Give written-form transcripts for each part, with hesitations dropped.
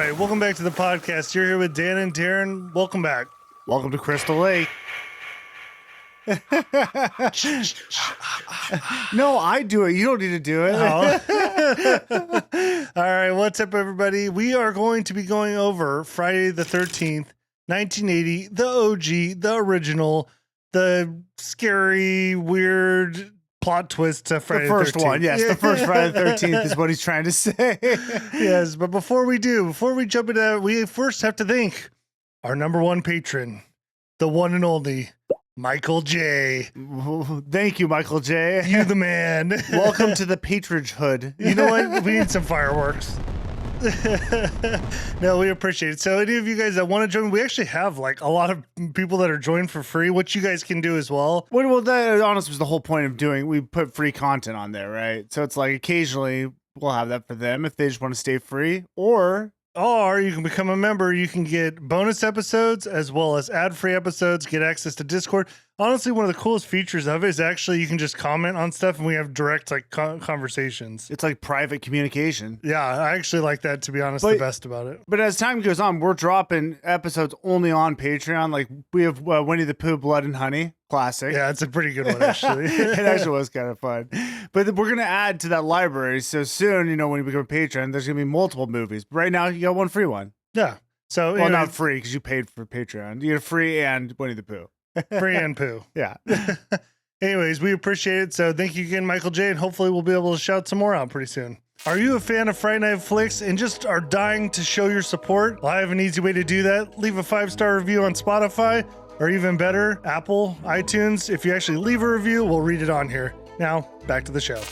right, welcome back to the podcast. You're here with Dan and Darren. Welcome back. Welcome to Crystal Lake. No, I do it. You don't need to do it. All right, what's up, everybody? We are going to be going over Friday the 13th, 1980, the OG, the original, the scary, weird plot twist to Friday the first the 13th. one. Yes, the first Friday the 13th is what he's trying to say. Yes, but before we jump into that, we first have to thank our number one patron, the one and only Michael J. Thank you, Michael J. You the man. Welcome to the patronage hood. You know what? We need some fireworks. No, we appreciate it. So any of you guys that want to join, we actually have like a lot of people that are joined for free, which you guys can do as well. Well, that honestly was the whole point of doing. We put free content on there, right? So it's like occasionally we'll have that for them if they just want to stay free, or you can become a member. You can get bonus episodes as well as ad-free episodes, get access to Discord. Honestly, one of the coolest features of it is actually you can just comment on stuff and we have direct like conversations. it's like private communication. Yeah, I actually like that, to be honest, the best about it. But as time goes on, we're dropping episodes only on Patreon. Like we have Winnie the Pooh, Blood and Honey, classic. Yeah, it's a pretty good one, actually. It actually was kind of fun. But we're going to add to that library. So soon, when you become a patron, there's going to be multiple movies. But right now, you got one free one. Yeah. So, well, not free because you paid for Patreon. You get free and Winnie the Pooh. Free and Pooh. Yeah. Anyways, we appreciate it. So thank you again, Michael J. And hopefully we'll be able to shout some more out pretty soon. Are you a fan of Fright Night Flicks and just are dying to show your support? Well, I have an easy way to do that. Leave a 5-star review on Spotify, or even better, Apple, iTunes. If you actually leave a review, we'll read it on here. Now, back to the show.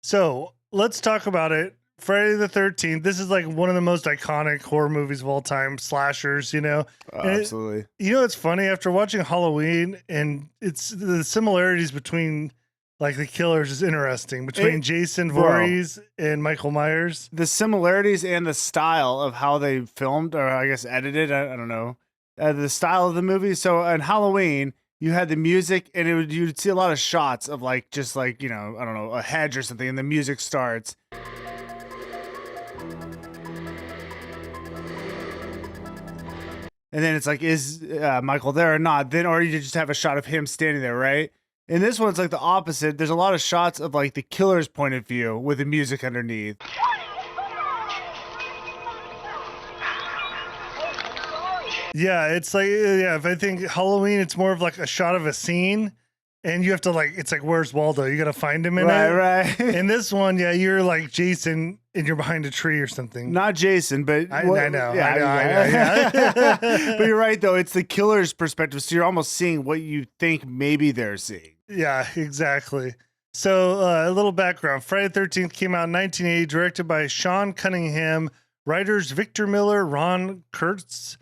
So let's talk about it. Friday the 13th. This is like one of the most iconic horror movies of all time, slashers, Absolutely. It's funny after watching Halloween, and it's the similarities between like the killers is interesting between Jason Voorhees and Michael Myers. The similarities and the style of how they filmed, or I guess edited, I don't know, the style of the movie. So on Halloween, you had the music, and you'd see a lot of shots of like, just like, I don't know, a hedge or something, and the music starts. And then it's like, is Michael there or not? Then, or you just have a shot of him standing there, right? In this one, it's like the opposite. There's a lot of shots of like the killer's point of view with the music underneath. Yeah, it's like, if I think Halloween, it's more of like a shot of a scene, and you have to like, it's like, where's Waldo? You got to find him in it. Right. In this one, you're like Jason and you're behind a tree or something. Not Jason, but I know. Yeah. But you're right, though. It's the killer's perspective. So you're almost seeing what you think maybe they're seeing. Yeah, exactly. So a little background. Friday the 13th came out in 1980, directed by Sean Cunningham, writers Victor Miller, Ron Kurtz,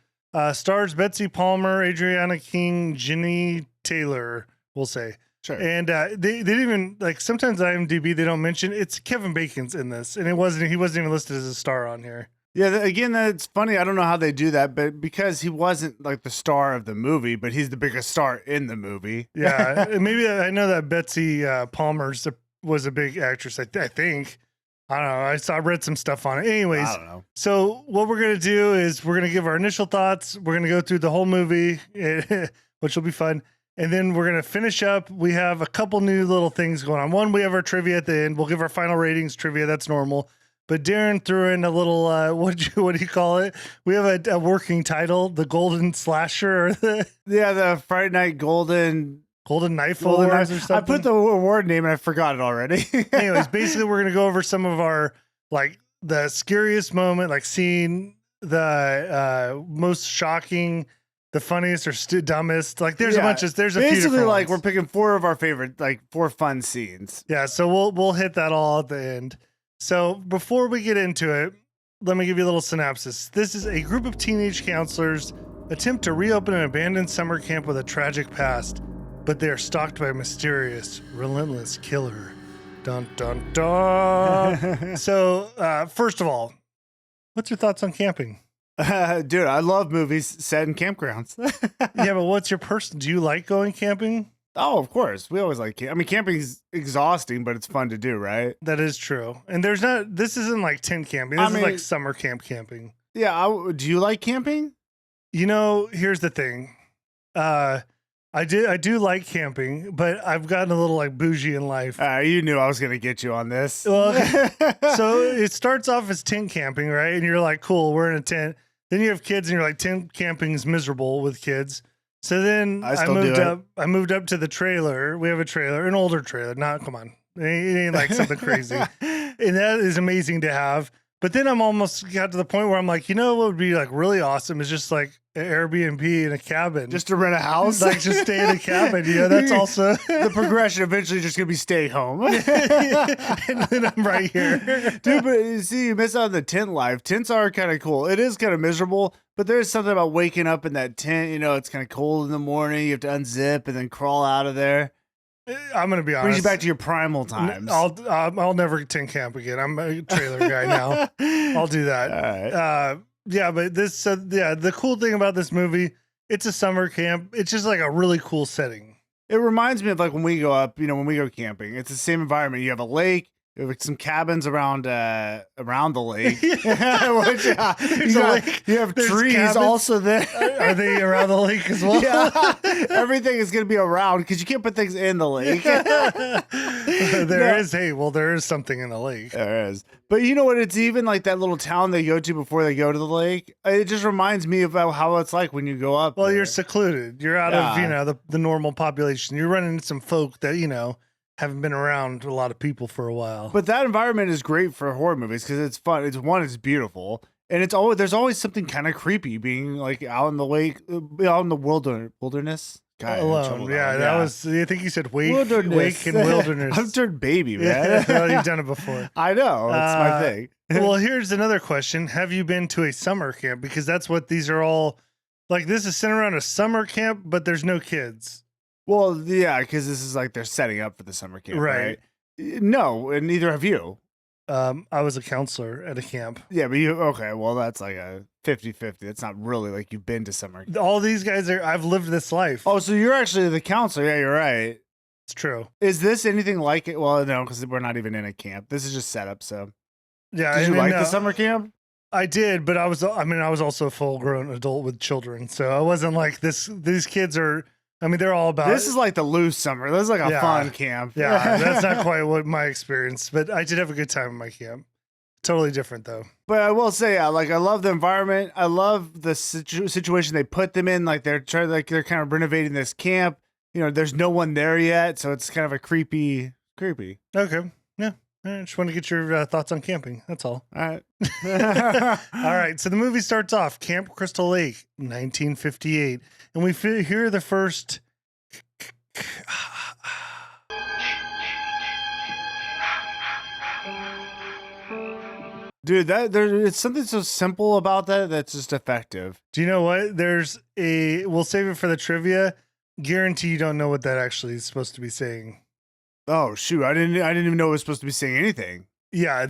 stars Betsy Palmer, Adriana King, Ginny Taylor, we'll say. Sure. And they didn't even, like, sometimes IMDb, they don't mention, it's Kevin Bacon's in this, and he wasn't even listed as a star on here. Yeah, again, that's funny. I don't know how they do that, but because he wasn't like the star of the movie, but he's the biggest star in the movie. Yeah, maybe I know that Betsy Palmer was a big actress, I think. I don't know. I read some stuff on it. Anyways, I don't know. So what we're going to do is we're going to give our initial thoughts. We're going to go through the whole movie, which will be fun. And then we're going to finish up. We have a couple new little things going on. One, we have our trivia at the end. We'll give our final ratings trivia. That's normal. But Darren threw in a little, what do you call it? We have a working title, the Golden Slasher. Or the Fright Night Golden Knife Awards or something. I put the award name and I forgot it already. Anyways, basically we're going to go over some of our, like, the scariest moment, like scene, the most shocking, the funniest or dumbest. Like there's a bunch of, there's a few basically like ones. we're picking 4 of our favorite, like 4 fun scenes. Yeah. So we'll hit that all at the end. So before we get into it, let me give you a little synopsis. This is a group of teenage counselors attempt to reopen an abandoned summer camp with a tragic past, but they are stalked by a mysterious, relentless killer. Dun, dun, dun. So first of all, what's your thoughts on camping? Dude, I love movies set in campgrounds. Yeah, but what's your do you like going camping? Oh, of course. We always like I mean, camping's exhausting, but it's fun to do, right? That is true. And this isn't like tent camping. This is like summer camp camping. Yeah. Do you like camping? You know, here's the thing. I do like camping, but I've gotten a little like bougie in life. You knew I was gonna get you on this. Well, so it starts off as tent camping, right? And you're like, cool, we're in a tent. Then you have kids, and you're like, tent camping is miserable with kids. So then I moved up to the trailer. We have a trailer, an older trailer. Come on, it ain't like something crazy, and that is amazing to have. But then I'm almost got to the point where I'm like, you know what would be like really awesome is just like an Airbnb in a cabin. Just to rent a house? Like just stay in a cabin. You know, that's also the progression eventually just gonna be stay home. And then I'm right here. Dude, but you see, you miss out on the tent life. Tents are kind of cool. It is kind of miserable, but there's something about waking up in that tent. You know, it's kind of cold in the morning. You have to unzip and then crawl out of there. I'm gonna be honest. Brings you back to your primal times. I'll never tent camp again. I'm a trailer guy now. I'll do that. All right. Yeah, but the cool thing about this movie, it's a summer camp. It's just like a really cool setting. It reminds me of like when we go up, when we go camping. It's the same environment. You have a lake. You have some cabins around the lake. You have trees cabins also there. Are they around the lake as well? Yeah. Everything is going to be around because you can't put things in the lake. There is something in the lake. There is. But you know what? It's even like that little town they go to before they go to the lake. It just reminds me of how it's like when you go up. Well, there. You're secluded. You're out of, the normal population. You're running into some folk that, haven't been around a lot of people for a while. But that environment is great for horror movies because it's fun. It's beautiful. And there's always something kind of creepy being like out in the lake, out in the wilderness. God, alone. That was, I think you said wake and wilderness. I've turned baby, man. Yeah, well, you've done it before. I know. It's my thing. Well, here's another question. Have you been to a summer camp? Because that's what these are all, like this is centered around a summer camp, but there's no kids. Well, yeah, because this is like they're setting up for the summer camp, right? No, and neither have you. I was a counselor at a camp. Yeah, but okay, well, that's like a 50-50. It's not really like you've been to summer camp. All these guys I've lived this life. Oh, so you're actually the counselor. Yeah, you're right. It's true. Is this anything like it? Well, no, because we're not even in a camp. This is just set up, so. Yeah. Did you like the summer camp? I did, but I was also a full-grown adult with children, so I wasn't like this. These kids are... they're all about... This is like the loose summer. This is like a fun camp. Yeah, that's not quite what my experience, but I did have a good time in my camp. Totally different, though. But I will say, I love the environment. I love the situation they put them in. Like they're kind of renovating this camp. There's no one there yet, so it's kind of a creepy. Okay, yeah. I just want to get your thoughts on camping. That's all. All right. All right. So the movie starts off Camp Crystal Lake, 1958. And we hear the first. Dude, it's something so simple about that's just effective. Do you know what? We'll save it for the trivia. Guarantee you don't know what that actually is supposed to be saying. Oh shoot! I didn't even know it was supposed to be saying anything. Yeah,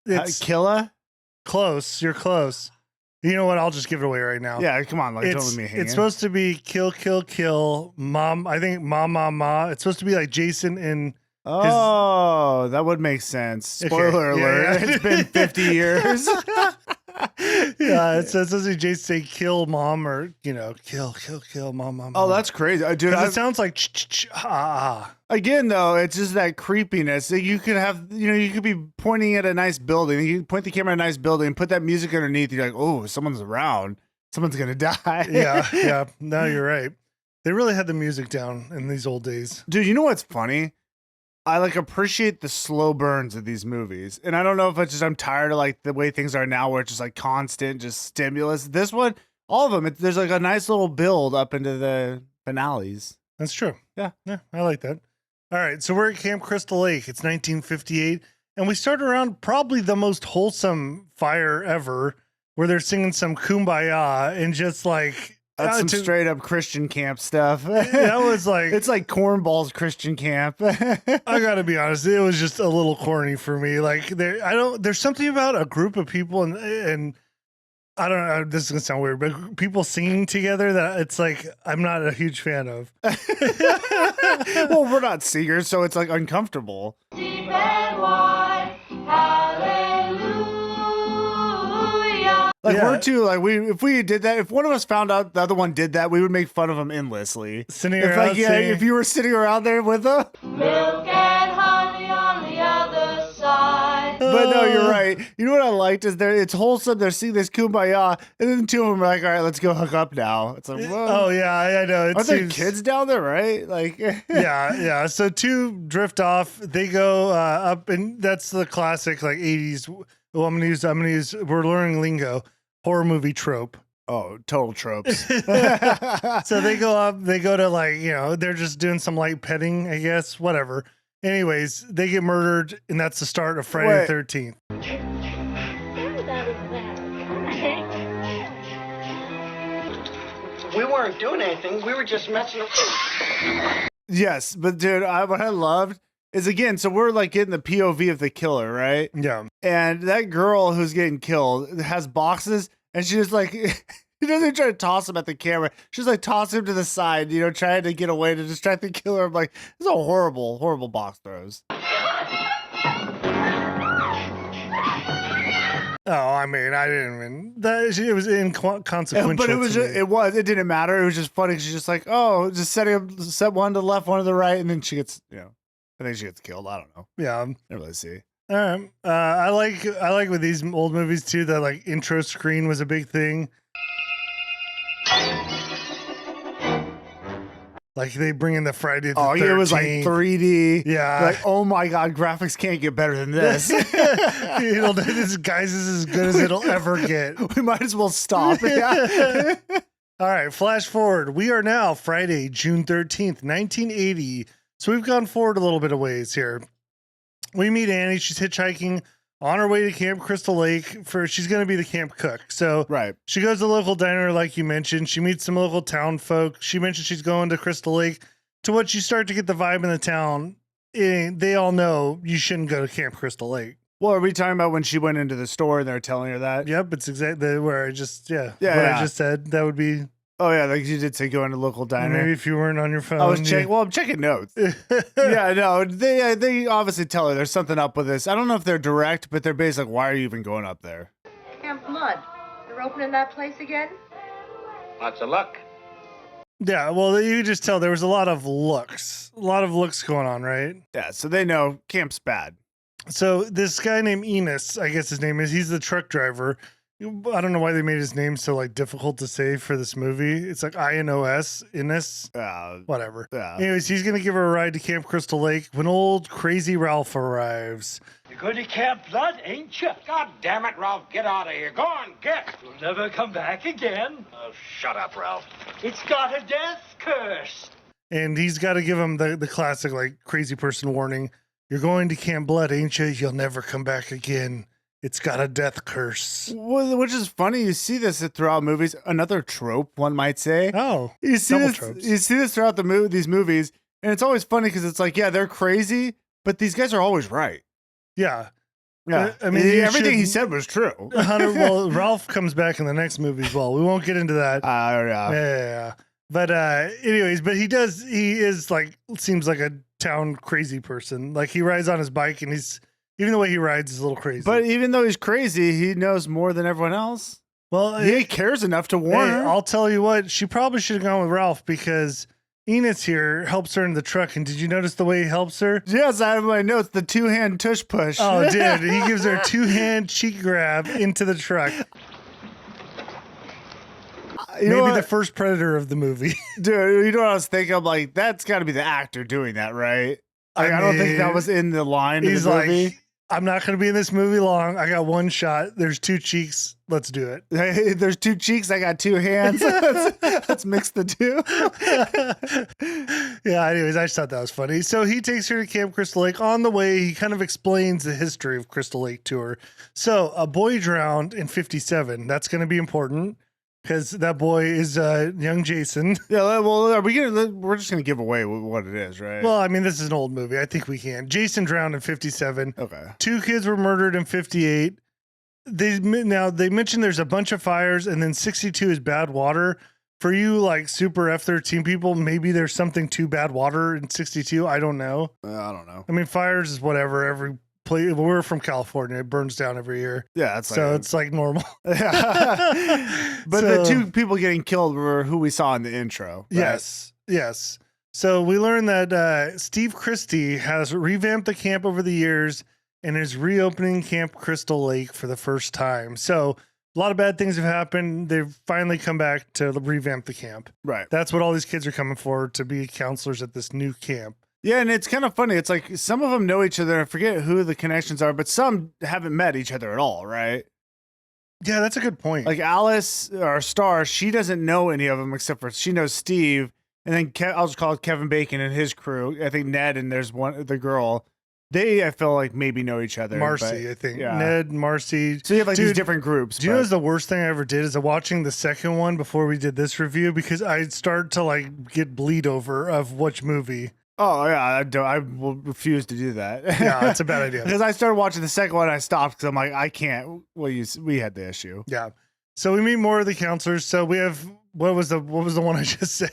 it's Killa. Close. You're close. You know what? I'll just give it away right now. Yeah, come on, don't let me hang. It's supposed to be kill, kill, kill, mom. I think ma. It's supposed to be like Jason in. That would make sense. Spoiler alert! Yeah. It's been 50 years. Yeah, it's supposed to be Jason say kill mom or kill mom. Oh, that's crazy, dude. It sounds like Again, though, it's just that creepiness. You could have, you could be pointing at a nice building. You point the camera at a nice building, put that music underneath. You're like, oh, someone's around. Someone's gonna die. Yeah. No, you're right. They really had the music down in these old days. Dude, you know what's funny? I appreciate the slow burns of these movies. And I don't know if it's just I'm tired of the way things are now where it's just constant, just stimulus. This one, all of them, there's a nice little build up into the finales. That's true. Yeah, I like that. All right, so we're at Camp Crystal Lake. It's 1958. And we start around probably the most wholesome fire ever where they're singing some Kumbaya and just that's some straight up Christian camp stuff. That was it's like Cornball's Christian camp. I gotta be honest, it was just a little corny for me. There's something about a group of people and I don't know, this is gonna sound weird, but people singing together that it's I'm not a huge fan of. Well, we're not singers, so it's uncomfortable. Deep and wide, hallelujah. Like Yeah. we're two, like if we did that, if one of us found out the other one did that, we would make fun of him endlessly. Sitting If around like yeah, saying- if you were sitting around there with them. Milk and honey on the other side. But no, you're right. You know what I liked is it's wholesome. They're singing this kumbaya, and then the two of them are like, all right, let's go hook up now. It's like, whoa. Oh yeah, I know. It Are there seems- kids down there, right? Like, yeah. So two drift off. They go up, and that's the classic like 80s. Well, I'm gonna use. We're learning lingo. Horror movie trope. Oh, total tropes. So they go up. They go to like they're just doing some light petting, I guess. Whatever. Anyways, they get murdered, and that's the start of Friday the 13th. We weren't doing anything. We were just messing around. Yes, but dude, what I loved is again, so we're like getting the POV of the killer, right? Yeah. And that girl who's getting killed has boxes, and she just like he doesn't try to toss him at the camera. She's like tossing him to the side, trying to get away to distract the killer. I'm like, this is a horrible, horrible box throws. Oh, I mean, I didn't even. It was inconsequential. But it was to me. it didn't matter. It was just funny. She's just like, oh, just set one to the left, one to the right, and then she gets, I think she gets killed. I don't know. Yeah. I didn't really see. All right. I like with these old movies too that like intro screen was a big thing. Like they bring in the Friday the 13th. Oh, yeah, it was like 3D. Yeah. Like, oh my God, graphics can't get better than this. This guys is as good as it'll ever get. We might as well stop. Yeah. All right, flash forward. We are now Friday, June 13th, 1980. So we've gone forward a little bit of ways here. We meet Annie. She's hitchhiking on her way to Camp Crystal Lake. She's going to be the camp cook. So Right. she goes to the local diner, like you mentioned. She meets some local town folk. She mentioned she's going to Crystal Lake. To what you start to get the vibe in the town, they all know you shouldn't go to Camp Crystal Lake. Well, are we talking about when she went into the store and they're telling her that? Yep, it's exactly where I just, I Yeah. just said. That would be, Oh, yeah, like you did say go into local diner. maybe if you weren't on your phone. I was checking. Well, I'm checking notes. Yeah, no, they obviously tell her there's something up with this. I don't know if they're direct, but they're basically like, why are you even going up there? Camp Blood. They're opening that place again? Lots of luck. Yeah, well, you could just tell there was a lot of looks going on, right? Yeah, so they know camp's bad. So this guy named Enos, I guess his name is, he's the truck driver. I don't know why they made his name so like difficult to say for this movie. It's like Inos, Innes, whatever. Yeah. Anyways, he's going to give her a ride to Camp Crystal Lake when old crazy Ralph arrives. You're going to Camp Blood, ain't you? God damn it, Ralph. Get out of here. Go on, get. You'll never come back again. Oh, shut up, Ralph. It's got a death curse. And he's got to give him the classic like crazy person warning. You're going to Camp Blood, ain't you? You'll never come back again. It's got a death curse. Well, which is funny. You see this throughout movies. Another trope, one might say. Oh, You see double this. tropes. You see this throughout these movies, and it's always funny because it's like, yeah, they're crazy, but these guys are always right. Yeah. Yeah, I mean, you everything he should- said was true. Well, Ralph comes back in the next movie as well. We won't get into that. Yeah. Yeah. But anyways, but he is like, seems like a town crazy person. Like he rides on his bike and even the way he rides is a little crazy. But even though he's crazy, he knows more than everyone else. well, He cares enough to warn hey, her. I'll tell you what, she probably should have gone with Ralph because Enos here helps her in the truck. And did you notice the way he helps her? Yes, I have my notes. The 2-hand tush push. Oh, dude, he gives her a 2-hand cheek grab into the truck. You know Maybe what? the first predator of the movie. Dude, you know what I was thinking? I'm like, that's got to be the actor doing that, right? Like, I don't think that mean, was in the line of He's the movie. like, I'm not going to be in this movie long. I got one shot. There's 2 cheeks. Let's do it. Hey, there's 2 cheeks. I got 2 hands. Let's mix the 2. Yeah, anyways, I just thought that was funny. So he takes her to Camp Crystal Lake. On the way, he kind of explains the history of Crystal Lake to her. So a boy drowned in 57. That's going to be important because that boy is young Jason. Yeah, well, we're just gonna give away what it is, right? Well, I mean, this is an old movie. I think we can. Jason drowned in 57. Okay. 2 kids were murdered in 58. They mentioned there's a bunch of fires, and then 62 is bad water. For you, like super F-13 people, maybe there's something to bad water in 62. I don't know. I don't know. I mean, fires is whatever. Every we're from California. It burns down every year. Yeah, that's So it's like normal. But the two people getting killed were who we saw in the intro. Right? Yes. So we learned that Steve Christie has revamped the camp over the years and is reopening Camp Crystal Lake for the first time. So a lot of bad things have happened. They've finally come back to revamp the camp. Right. That's what all these kids are coming for, to be counselors at this new camp. Yeah, and it's kind of funny. It's like some of them know each other. I forget who the connections are, but some haven't met each other at all, right? Yeah, that's a good point. Like Alice, our star, she doesn't know any of them except for she knows Steve. And then I'll just call it Kevin Bacon and his crew. I think Ned and there's the girl. They, I feel like, maybe know each other. Marcy, I think. Yeah. Ned, Marcy. So you have like these different groups. Do you know what's the worst thing I ever did is watching the second one before we did this review, because I'd start to like get bleed over of which movie. Oh, yeah. I will refuse to do that. Yeah, it's a bad idea. Because I started watching the second one and I stopped because I'm like, I can't. Well, we had the issue. Yeah. So we meet more of the counselors. So we have, what was the one I just said?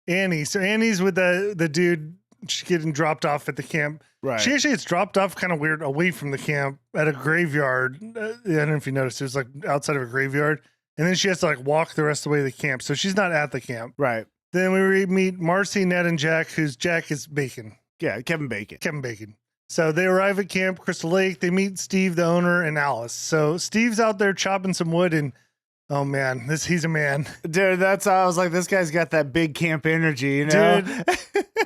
Annie. So Annie's with the dude. She's getting dropped off at the camp. Right. She actually gets dropped off kind of weird away from the camp at a graveyard. I don't know if you noticed. It was like outside of a graveyard. And then she has to like walk the rest of the way to the camp. So she's not at the camp. Right. Then we meet Marcy, Ned, and Jack, Jack is Bacon. Yeah, Kevin Bacon. So they arrive at Camp Crystal Lake. They meet Steve, the owner, and Alice. So Steve's out there chopping some wood, and oh man, he's a man. Dude, I was like, this guy's got that big camp energy, you know? Dude,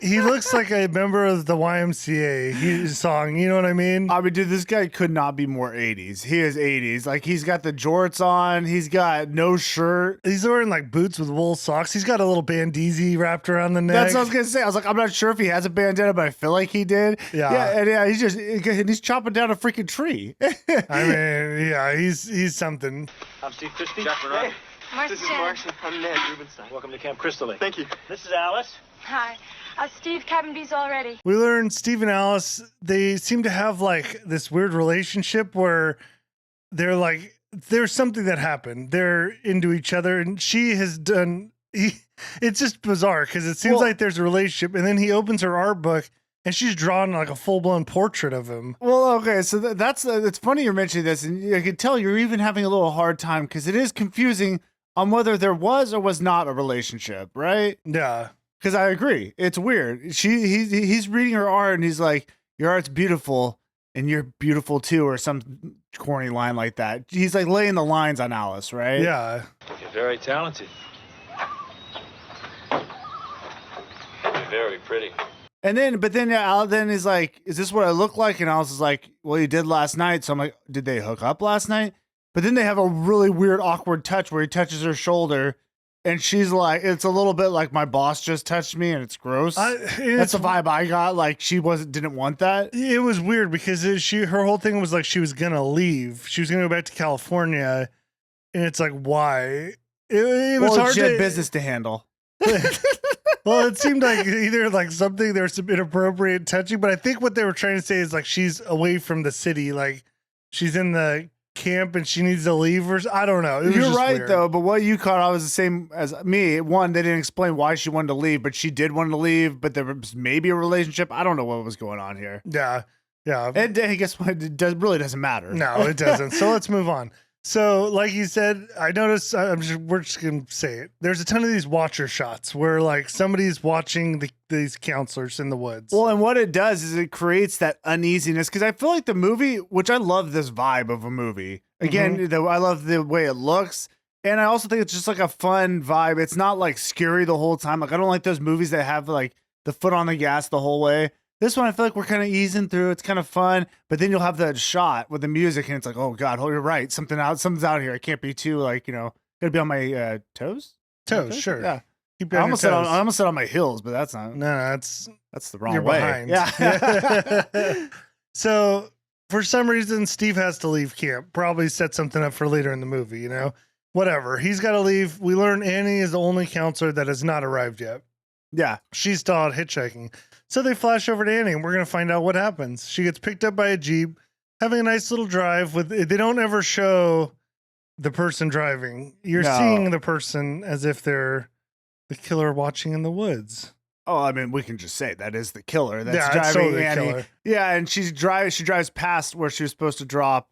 he looks like a member of the YMCA song, you know what I mean? I mean, dude, this guy could not be more 80s. He is 80s. Like, he's got the jorts on. He's got no shirt. He's wearing like boots with wool socks. He's got a little bandeezy wrapped around the neck. That's what I was going to say. I was like, I'm not sure if he has a bandana, but I feel like he did. Yeah. He's chopping down a freaking tree. I mean, yeah, he's something. I'm Steve Christie. Jack Monroe. Hey, This is Marcy. I'm Ned Rubenstein. Welcome to Camp Crystal Lake. Thank you. This is Alice. Hi. Steve, cabin B's all ready. We learned Steve and Alice, they seem to have like this weird relationship where they're like, there's something that happened. They're into each other, and she has done, it's just bizarre because it seems like there's a relationship, and then he opens her art book and she's drawn like a full-blown portrait of him. Well, okay, so that's it's funny you're mentioning this, and I can tell you're even having a little hard time because it is confusing on whether there was or was not a relationship, right? Yeah. Because I agree, it's weird. He's reading her art and he's like, "Your art's beautiful, and you're beautiful too," or some corny line like that. He's like laying the lines on Alice, right? Yeah. You're very talented. You're very pretty. And then he's like, "Is this what I look like?" And Alice is like, "Well, you did last night." So I'm like, "Did they hook up last night?" But then they have a really weird, awkward touch where he touches her shoulder. And she's like, it's a little bit like my boss just touched me, and it's gross. That's the vibe I got. Like she didn't want that. It was weird because her whole thing was like she was gonna leave. She was gonna go back to California, and it's like, why? It was hard. She had business to handle. Well, it seemed like either like something there was some inappropriate touching, but I think what they were trying to say is like she's away from the city, like she's in the camp and she needs to leave, or I don't know. You're right weird. Though, but what you caught, I was the same as me. One, they didn't explain why she wanted to leave, but she did want to leave. But there was maybe a relationship. I don't know what was going on here. Yeah. And guess what? It really doesn't matter. No, it doesn't. So let's move on. So, like you said, I noticed. We're just gonna say it. There's a ton of these watcher shots where like somebody's watching these counselors in the woods. Well, and what it does is it creates that uneasiness because I feel like the movie, which I love this vibe of a movie. Again, I love the way it looks, and I also think it's just like a fun vibe. It's not like scary the whole time. Like I don't like those movies that have like the foot on the gas the whole way. This one, I feel like we're kind of easing through. It's kind of fun, but then you'll have that shot with the music, and it's like, oh god, you're right. Something's out here. I can't be too like gotta be on my toes. Toes, sure. Yeah. Keep I almost said on my heels, but that's not. No, that's the wrong you're way. Behind. Yeah. So for some reason, Steve has to leave camp. Probably set something up for later in the movie. You know, whatever. He's got to leave. We learn Annie is the only counselor that has not arrived yet. Yeah, she's still out hitchhiking. So they flash over to Annie, and we're going to find out what happens. She gets picked up by a Jeep, having a nice little drive. They don't ever show the person driving. You're seeing the person as if they're the killer watching in the woods. Oh, I mean, we can just say that is the killer. That's Yeah, it's driving totally the Annie. killer. Yeah, and she drives past where she was supposed to drop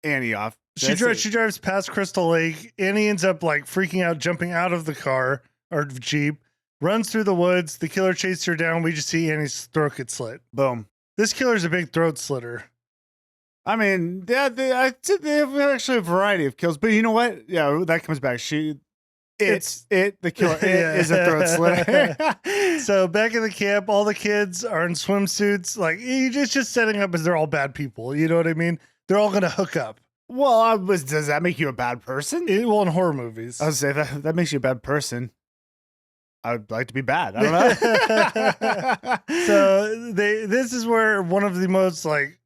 Annie off. She drives past Crystal Lake. Annie ends up like freaking out, jumping out of the car or Jeep, runs through the woods. The killer chases her down. We just see Annie's throat get slit. Boom. This killer's a big throat slitter. I mean, they have actually a variety of kills, but you know what? Yeah, that comes back. The killer is a throat slitter. So back in the camp, all the kids are in swimsuits. Like, it's just setting up as they're all bad people. You know what I mean? They're all going to hook up. Well, does that make you a bad person? Well, in horror movies. I would say that makes you a bad person. I would like to be bad. I don't know. So this is where one of the most like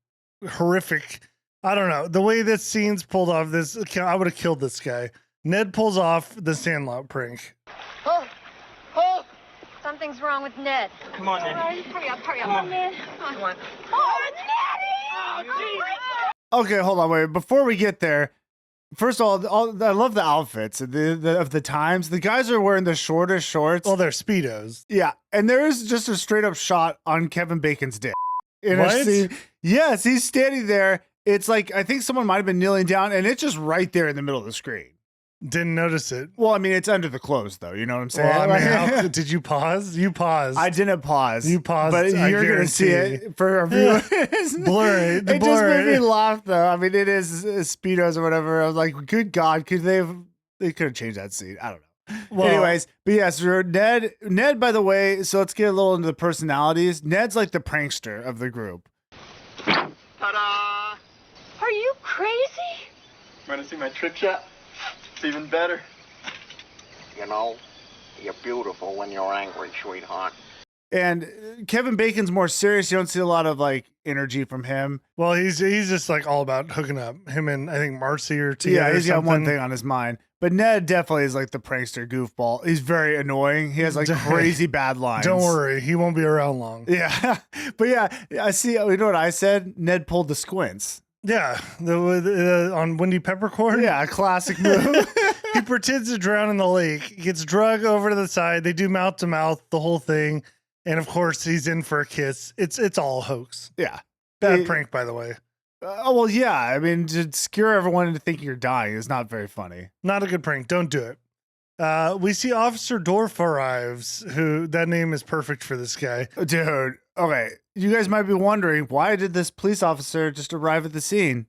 horrific, I don't know, the way this scene's pulled off, I would have killed this guy. Ned pulls off the Sandlot prank. Oh! Something's wrong with Ned. Come on, Ned. Hurry up, Come on, Ned. Come on. Oh, Nettie! Okay, hold on, wait. Before we get there, first of all, I love the outfits of the times. The guys are wearing the shortest shorts. Well, they're Speedos. Yeah, and there is just a straight up shot on Kevin Bacon's dick. In What? a scene. Yes, he's standing there. It's like, I think someone might have been kneeling down, and it's just right there in the middle of the screen. Didn't notice it. Well, I mean, it's under the clothes, though. You know what I'm saying? Well, I mean, did you pause? You paused. I didn't pause. You paused, But I you're going to see guarantee. it for our viewers. Blur it. It just Blur made me it. laugh, though. I mean, it is Speedos or whatever. I was like, good God, they could have changed that scene. I don't know. Well, Anyways, but yes, Ned, by the way, so let's get a little into the personalities. Ned's like the prankster of the group. Ta-da! Are you crazy? Want to see my trick shot? It's even better. You know, you're beautiful when you're angry, sweetheart. And Kevin Bacon's more serious. You don't see a lot of like energy from him. Well, he's just like all about hooking up. Him and I think Marcy are together. Yeah, he's got one something. thing on his mind. But Ned definitely is like the prankster goofball. He's very annoying. He has like crazy bad lines. Don't worry, he won't be around long. Yeah. But yeah, I see. You know what I said? Ned pulled the squints. Yeah, on Wendy Peppercorn. Yeah, a classic move. He pretends to drown in the lake, gets drug over to the side. They do mouth to mouth, the whole thing, and of course he's in for a kiss. It's all a hoax. Yeah. Bad prank, by the way. Oh, well, yeah. I mean, to scare everyone into thinking you're dying is not very funny. Not a good prank. Don't do it. We see Officer Dorf arrives, who that name is perfect for this guy. Dude, okay. You guys might be wondering, why did this police officer just arrive at the scene?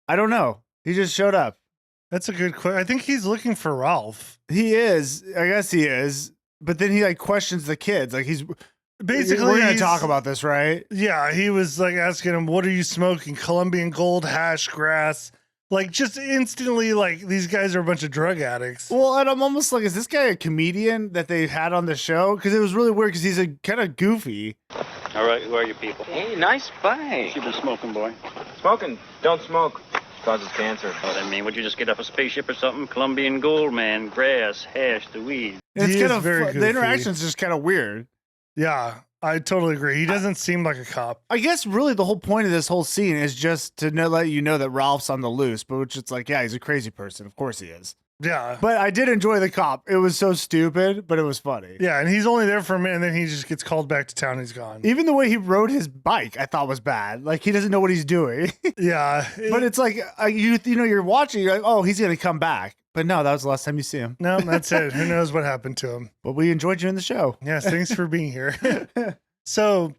I don't know. He just showed up. That's a good question. I think he's looking for Ralph. He is. I guess he is. But then he like questions the kids. Like Basically, we're going to he's- talk about this, right? Yeah, he was like asking him, "What are you smoking? Colombian gold, hash, grass?" Like just instantly, like these guys are a bunch of drug addicts. Well, and I'm almost like, is this guy a comedian that they had on the show? Because it was really weird because he's a kind of goofy. All right, who are you people? Hey, nice bike. You've been smoking, boy. Smoking. Don't smoke. Causes cancer. What I mean, would you just get off a spaceship or something? Colombian gold, man. Grass, hash, the weed. And He it's kind is of very the goofy. interaction's just kind of weird. Yeah, I totally agree. He doesn't seem like a cop. I guess really the whole point of this whole scene is just to let you know that Ralph's on the loose, but which it's like, yeah, he's a crazy person. Of course he is. Yeah. But I did enjoy the cop. It was so stupid, but it was funny. Yeah, and he's only there for a minute, and then he just gets called back to town. He's gone. Even the way he rode his bike, I thought was bad. Like he doesn't know what he's doing. Yeah. But it's like you know, you're watching. You're like, oh, he's gonna come back. But no, that was the last time you see him. No, that's it. Who knows what happened to him? But we enjoyed you in the show. Yes, thanks for being here. So,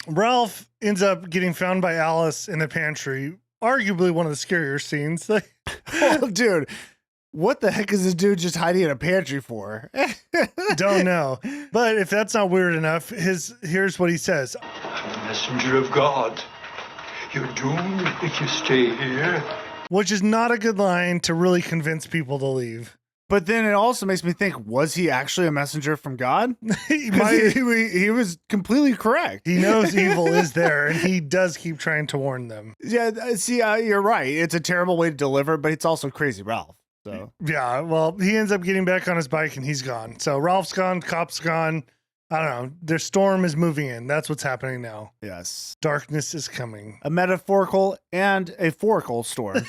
Ralph ends up getting found by Alice in the pantry. Arguably one of the scarier scenes. Oh, dude, what the heck is this dude just hiding in a pantry for? Don't know. But if that's not weird enough, here's what he says. I'm a messenger of God. You're doomed if you stay here. Which is not a good line to really convince people to leave. But then it also makes me think, was he actually a messenger from God? He 'Cause might. he was completely correct. He knows evil is there, and he does keep trying to warn them. Yeah, see, you're right. It's a terrible way to deliver, but it's also crazy Ralph. So Yeah, well, he ends up getting back on his bike, and he's gone. So Ralph's gone, cop's gone. I don't know. Their storm is moving in. That's what's happening now. yes, Darkness is coming. a metaphorical and a forcal storm.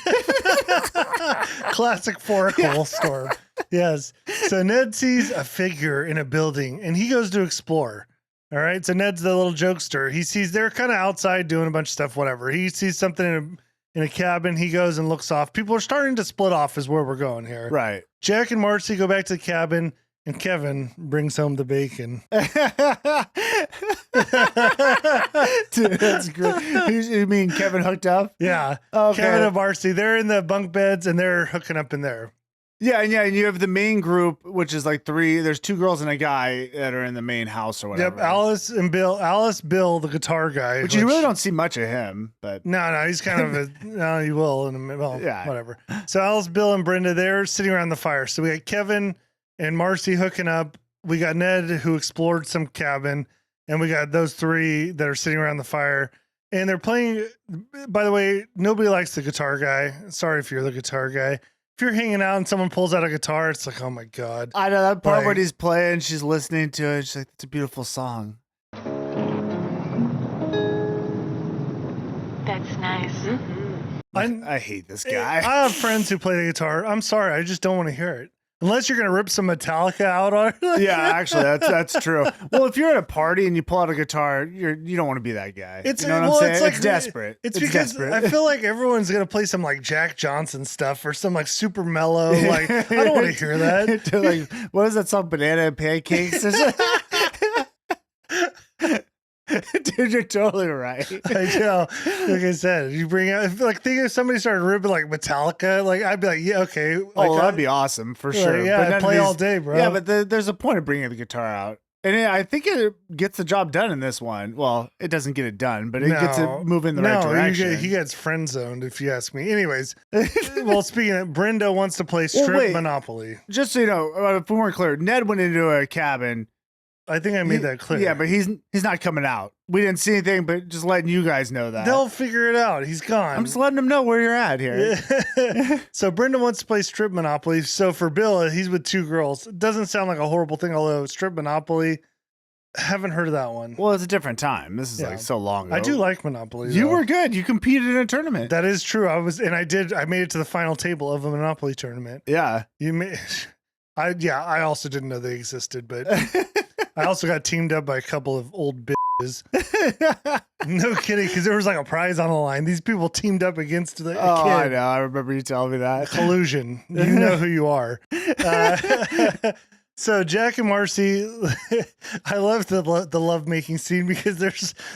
Classic foracle storm. Yes. So Ned sees a figure in a building and he goes to explore. All right. So Ned's the little jokester. He sees they're kind of outside doing a bunch of stuff, whatever. He sees something in a cabin. He goes and looks off. People are starting to split off is where we're going here. Right. Jack and Marcy go back to the cabin and Kevin brings home the bacon. Dude, that's great. You mean Kevin hooked up? Yeah. Okay. Kevin and Marcy, they're in the bunk beds and they're hooking up in there. Yeah, and you have the main group, which is like three. There's two girls and a guy that are in the main house or whatever. Yep, Alice, Bill, the guitar guy. Which you really don't see much of him, but no, he's kind of no, he will in a minute. Well, yeah, whatever. So Alice, Bill, and Brenda, they're sitting around the fire. So we got Kevin and Marcy hooking up. We got Ned who explored some cabin, and we got those three that are sitting around the fire. And they're playing. By the way, nobody likes the guitar guy. Sorry if you're the guitar guy. If you're hanging out and someone pulls out a guitar, it's like, oh my God. I know that part when he's playing, she's listening to it. She's like, it's a beautiful song. That's nice. I hate this guy. I have friends who play the guitar. I'm sorry. I just don't want to hear it. Unless you're going to rip some Metallica out on it. Yeah, actually, that's true. Well, if you're at a party and you pull out a guitar, you don't want to be that guy. It's, you know what I'm saying? Like, it's desperate. It's because desperate. I feel like everyone's going to play some like Jack Johnson stuff or some like super mellow. Like, I don't want to hear that. Like, what is that song? Banana and Pancakes? Dude, you're totally right. I know. Like I said, you bring out, think if somebody started ripping like Metallica, like I'd be like, yeah, okay. Like, that'd be awesome for sure. Yeah, but I'd play all day, bro. Yeah, but there's a point of bringing the guitar out. And I think it gets the job done in this one. Well, it doesn't get it done, but it gets it moving in the right direction. He gets friend zoned, if you ask me. Anyways, well, speaking of, Brenda wants to play Strip Monopoly. Just so you know, if we weren't clear, Ned went into a cabin. I think I made that clear. Yeah, but he's not coming out. We didn't see anything, but just letting you guys know that. They'll figure it out. He's gone. I'm just letting them know where you're at here. Yeah. So Brenda wants to play Strip Monopoly. So for Bill, he's with two girls. It doesn't sound like a horrible thing, although Strip Monopoly, haven't heard of that one. Well, it's a different time. This is like so long ago. I do like Monopoly. You were good. You competed in a tournament. That is true. I made it to the final table of a Monopoly tournament. Yeah. I also didn't know they existed, but I also got teamed up by a couple of old bitches. No kidding, because there was like a prize on the line. These people teamed up against the kid. I know. I remember you telling me that. Collusion. You know who you are. So Jack and Marcy, I love the love-making scene because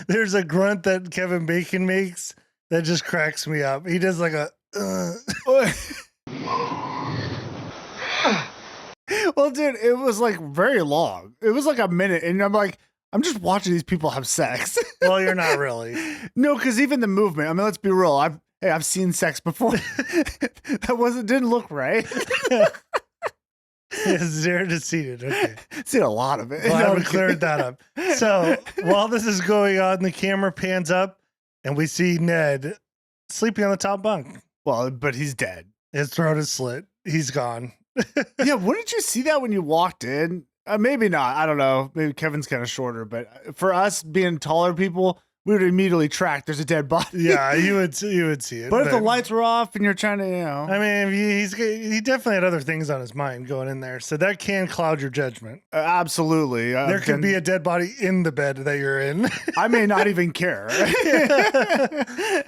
there's a grunt that Kevin Bacon makes that just cracks me up. He does like a... Well, dude, it was like very long. It was like a minute, and I'm like, I'm just watching these people have sex. Well, you're not really. No, because even the movement. I mean, let's be real. I've seen sex before. Didn't look right. Zero defeated. Okay, seen a lot of it. Well, I cleared that up. So while this is going on, the camera pans up, and we see Ned sleeping on the top bunk. Well, but he's dead. His throat is slit. He's gone. Yeah, wouldn't you see that when you walked in? Maybe not. I don't know. Maybe Kevin's kind of shorter, but for us being taller people, we would immediately track there's a dead body. Yeah, you would see it. But if the lights were off and you're trying to, I mean, he definitely had other things on his mind going in there, so that can cloud your judgment. Absolutely. There could be a dead body in the bed that you're in. I may not even care.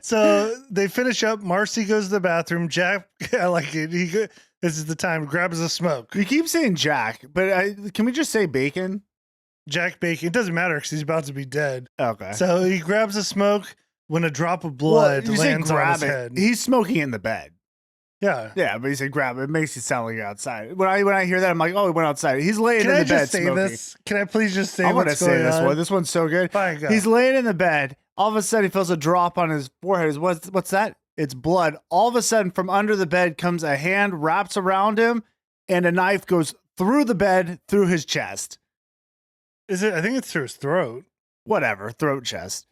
So they finish up. Marcy goes to the bathroom. Jack, I like it. This is the time. Grabs a smoke. You keep saying Jack, but can we just say Bacon? Jack Bacon. It doesn't matter because he's about to be dead. Okay. So he grabs a smoke when a drop of blood lands on his head. He's smoking in the bed. Yeah. Yeah, but he said grab it. It makes it sound like you're outside. When I hear that, I'm like, oh, he went outside. He's laying in the bed smoking. This? Can I please just say I what's going on? I want to say this one. This one's so good. Fine, go. He's laying in the bed. All of a sudden, he feels a drop on his forehead. What's that? It's blood. All of a sudden, from under the bed comes a hand, wraps around him, and a knife goes through the bed, through his chest. Is it? I think it's through his throat. Whatever, throat, chest.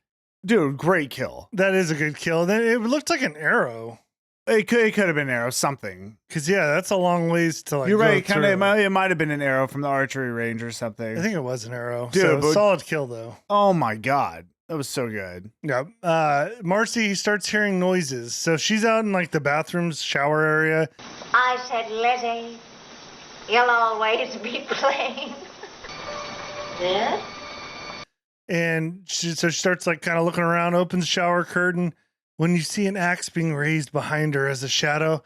Dude, great kill. That is a good kill. Then it looked like an arrow. It could have been an arrow, something. Because that's a long ways to like. You're right. Kind of. It might have been an arrow from the archery range or something. I think it was an arrow. Dude, solid kill though. Oh my god, that was so good. Yeah. Marcy starts hearing noises, so she's out in like the bathroom's shower area. I said, Lizzie, You'll always be playing. Dad? And so she starts like kind of looking around, opens the shower curtain. When you see an axe being raised behind her as a shadow,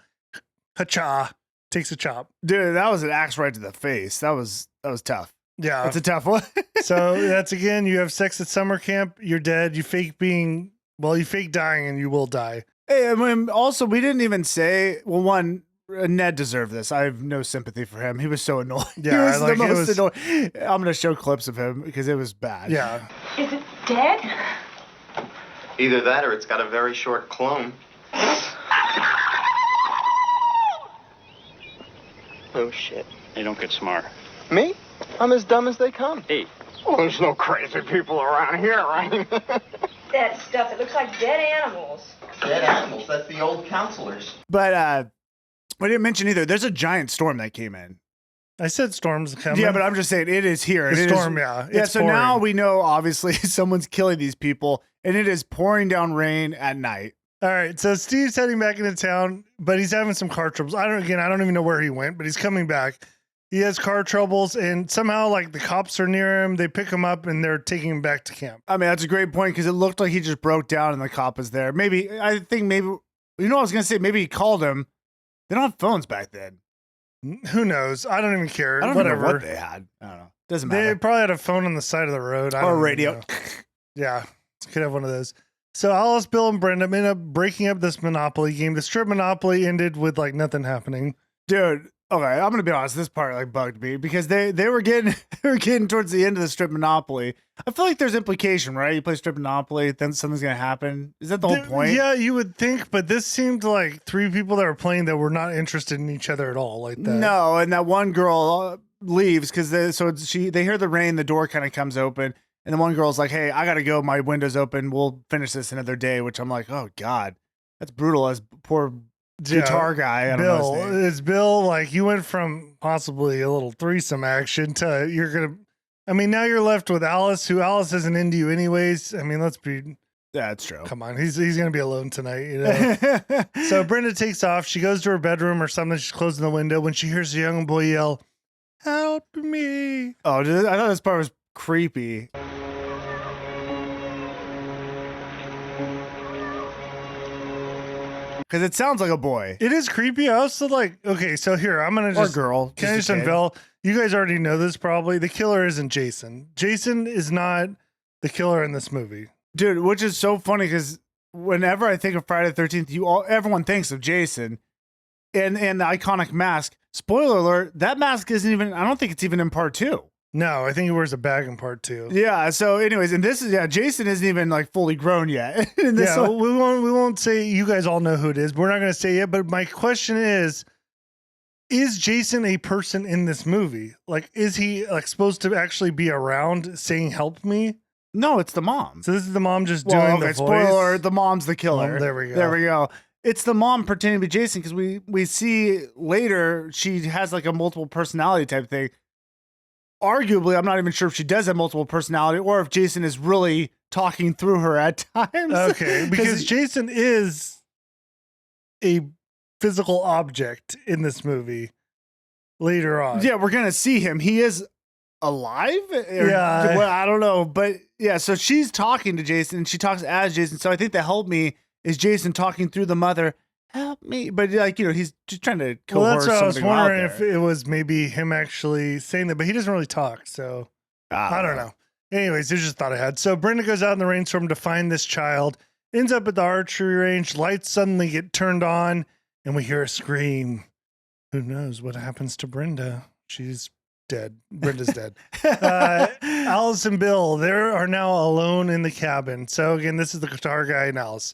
ha-cha, takes a chop. Dude, that was an axe right to the face. That was tough. Yeah. That's a tough one. So that's again, you have sex at summer camp, you're dead, you fake dying and you will die. Hey, I mean, also, we didn't even say, well, one, Ned deserved this. I have no sympathy for him. He was so annoying. Yeah, he was the most annoying. I'm going to show clips of him because it was bad. Yeah. Is it dead? Either that or it's got a very short clone. Oh, shit. Hey, don't get smart. Me? I'm as dumb as they come. Hey. Well, there's no crazy people around here, right? That stuff, it looks like dead animals. Dead animals. That's the old counselors. But we didn't mention either. There's a giant storm that came in. I said storm's coming. Yeah, but I'm just saying it is here. The It storm, is, yeah. Yeah, It's so now pouring. we know, obviously, someone's killing these people, and it is pouring down rain at night. All right, so Steve's heading back into town, but he's having some car troubles. I don't even know where he went, but he's coming back. He has car troubles, and somehow, like, the cops are near him. They pick him up, and they're taking him back to camp. I mean, that's a great point because it looked like he just broke down and the cop was there. I think maybe, you know what I was going to say? Maybe he called him. They don't have phones back then. Who knows? I don't even care. I don't Whatever. know what they had. I don't know. Doesn't They matter. probably had a phone on the side of the road. I Or don't a even radio. know. Yeah, could have one of those. So Alice, Bill, and Brenda end up breaking up this Monopoly game. The strip Monopoly ended with like nothing happening. Dude, okay, I'm gonna be honest. This part like bugged me because they were getting towards the end of the strip Monopoly. I feel like there's implication, right? You play strip Monopoly, then something's gonna happen. Is that the whole point? Yeah, you would think, but this seemed like three people that were playing that were not interested in each other at all, like that. No, and that one girl leaves because they hear the rain, the door kind of comes open, and the one girl's like, "Hey, I gotta go. My window's open. We'll finish this another day." Which I'm like, "Oh God, that's brutal." As poor guitar guy, I don't know his name. It's Bill. Like you went from possibly a little threesome action to you're gonna. I mean, now you're left with Alice, who Alice isn't into you anyways. I mean, let's be. Yeah, that's true. Come on, he's gonna be alone tonight, you know. So Brenda takes off. She goes to her bedroom or something. She's closing the window when she hears a young boy yell, "Help me!" Oh, dude, I thought this part was creepy. Because it sounds like a boy. It is creepy. I also like. Okay, so here I'm gonna just. Or girl. Can I just a kid. unveil? You guys already know this probably. The killer isn't Jason. Jason is not the killer in this movie. Dude, which is so funny because whenever I think of Friday the 13th, everyone thinks of Jason and the iconic mask. Spoiler alert, that mask isn't even, I don't think it's even in part 2. No, I think he wears a bag in part 2. Yeah, so anyways, and this is, Jason isn't even like fully grown yet. Yeah, we won't say, you guys all know who it is. We're not going to say it, but my question is Jason a person in this movie? Like, is he like supposed to actually be around saying, "Help me"? No, it's the mom. So this is the mom just doing the voice. Spoiler alert, the mom's the killer. There we go. There we go. It's the mom pretending to be Jason because we see later she has like a multiple personality type thing. Arguably, I'm not even sure if she does have multiple personality or if Jason is really talking through her at times. Okay, because Jason is a physical object in this movie later on. Yeah, we're gonna see him. He is alive. Yeah, well, I don't know, but yeah. So she's talking to Jason, and she talks as Jason. So I think the help me is Jason talking through the mother. Help me, but like he's just trying to coerce. Well, that's what I was something out wondering there. if it was maybe him actually saying that, but he doesn't really talk, so I don't know. Anyways, it's just a thought I had. So Brenda goes out in the rainstorm to find this child. Ends up at the archery range. Lights suddenly get turned on, and we hear a scream. Who knows what happens to Brenda? She's dead. Brenda's dead. Alice and Bill, they are now alone in the cabin. So again, this is the guitar guy and Alice.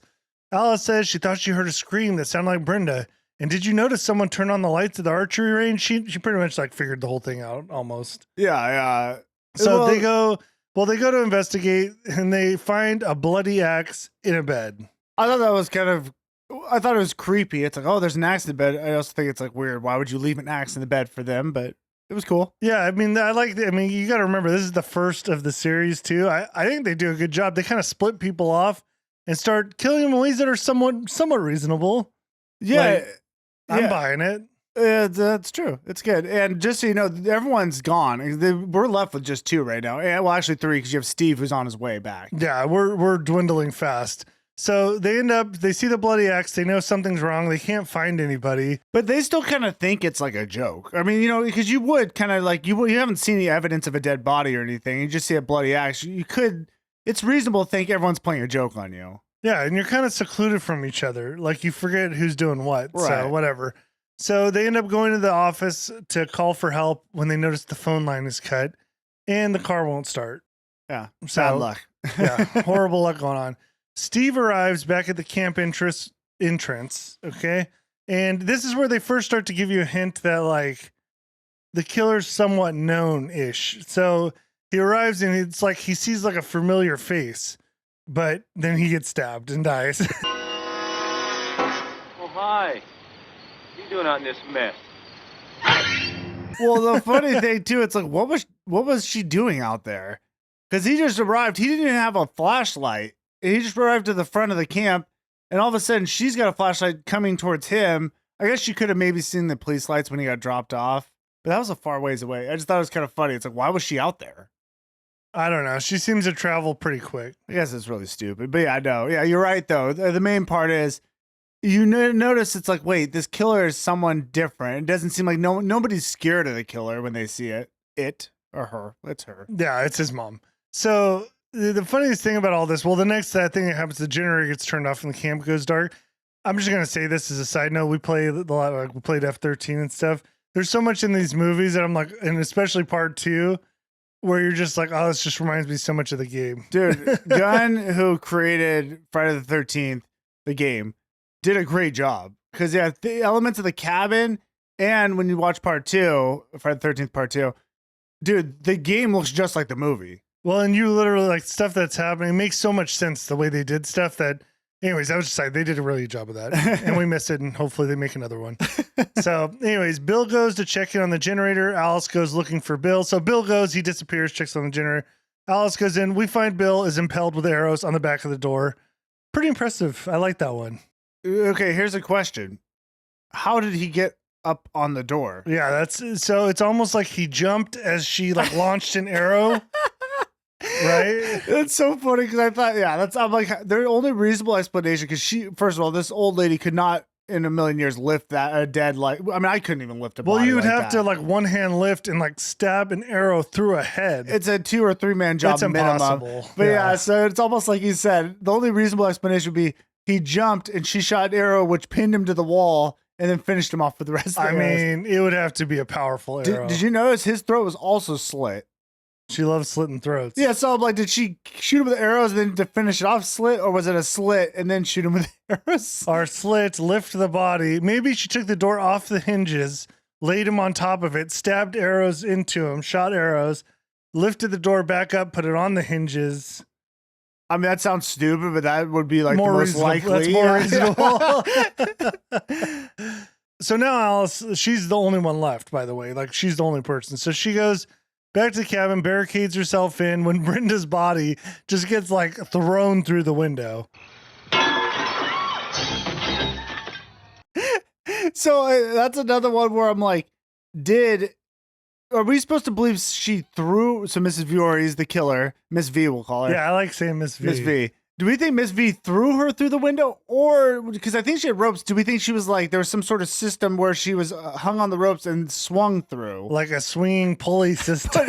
Alice says she thought she heard a scream that sounded like Brenda. And did you notice someone turn on the lights at the archery range? She pretty much like figured the whole thing out almost. Yeah. So they go to investigate and they find a bloody axe in a bed. I thought it was creepy. It's like, oh, there's an axe in the bed. I also think it's like weird. Why would you leave an axe in the bed for them? But it was cool. Yeah, I mean, you got to remember, this is the first of the series too. I think they do a good job. They kind of split people off and start killing them in ways that are somewhat reasonable. Yeah. Like, I'm buying it. That's true. It's good. And just so you know, everyone's gone. We're left with just 2 right now. Well, actually 3 because you have Steve who's on his way back. Yeah, we're dwindling fast. So they see the bloody axe. They know something's wrong. They can't find anybody. But they still kind of think it's like a joke. I mean, because you would kind of like, you haven't seen any evidence of a dead body or anything. You just see a bloody axe. It's reasonable to think everyone's playing a joke on you. Yeah, and you're kind of secluded from each other. Like you forget who's doing what. Right. So whatever. So they end up going to the office to call for help when they notice the phone line is cut and the car won't start. Yeah. So, bad luck. Yeah. Horrible luck going on. Steve arrives back at the camp entrance. Okay. And this is where they first start to give you a hint that like the killer's somewhat known-ish. So he arrives and it's like he sees like a familiar face, but then he gets stabbed and dies. Oh, hi. What are you doing out in this mess? Well, the funny thing too, it's like, what was she doing out there? Because he just arrived. He didn't even have a flashlight. He just arrived to the front of the camp, and all of a sudden, she's got a flashlight coming towards him. I guess she could have maybe seen the police lights when he got dropped off, but that was a far ways away. I just thought it was kind of funny. It's like, why was she out there? I don't know. She seems to travel pretty quick. I guess it's really stupid, but yeah, no, yeah, you're right though. The main part is you notice it's like, wait, this killer is someone different. It doesn't seem like nobody's scared of the killer when they see it. It or her. It's her. Yeah, it's his mom. So the funniest thing about all this, well, the next thing that happens, the generator gets turned off and the camp goes dark. I'm just gonna say this as a side note. We played F-13 and stuff. There's so much in these movies that I'm like, and especially part 2, where you're just like, oh, this just reminds me so much of the game. Dude, Gunn, who created Friday the 13th, the game, did a great job. Because, yeah, the elements of the cabin, and when you watch part 2, Friday the 13th part 2, dude, the game looks just like the movie. Well, and you literally, like, stuff that's happening, it makes so much sense the way they did stuff that, anyways, I was just like, they did a really good job of that. And we missed it, and hopefully they make another one. So, anyways, Bill goes to check in on the generator. Alice goes looking for Bill. So Bill goes, he disappears, checks on the generator. Alice goes in. We find Bill is impaled with arrows on the back of the door. Pretty impressive. I like that one. Okay, here's a question. How did he get up on the door? Yeah, so it's almost like he jumped as she like launched an arrow. Right? It's so funny because I thought, yeah, I'm like, the only reasonable explanation, because first of all, this old lady could not in a million years lift that a dead like. I mean, I couldn't even lift a body. Well, you would like have to like one hand lift and like stab an arrow through a head. It's a 2 or 3 man job. It's impossible. Minimum. But yeah, so it's almost like you said. The only reasonable explanation would be he jumped and she shot an arrow, which pinned him to the wall and then finished him off with the rest of the arrows. I mean, it would have to be a powerful arrow. Did you notice his throat was also slit? She loves slitting throats. Yeah, so I'm like, did she shoot him with arrows and then to finish it off slit, or was it a slit and then shoot him with arrows? Or slit, lift the body. Maybe she took the door off the hinges, laid him on top of it, stabbed arrows into him, shot arrows, lifted the door back up, put it on the hinges. I mean, that sounds stupid, but that would be like more the most likely. That's more reasonable. So now Alice, she's the only one left, by the way. Like, she's the only person. So she goes back to the cabin, barricades herself in when Brenda's body just gets like thrown through the window. So that's another one where I'm like, are we supposed to believe she threw, so Mrs. Viore is the killer, Miss V we'll call her. Yeah, I like saying Miss V. Miss V. Do we think Miss V threw her through the window, or because I think she had ropes, do we think she was like, there was some sort of system where she was hung on the ropes and swung through? Like a swinging pulley system.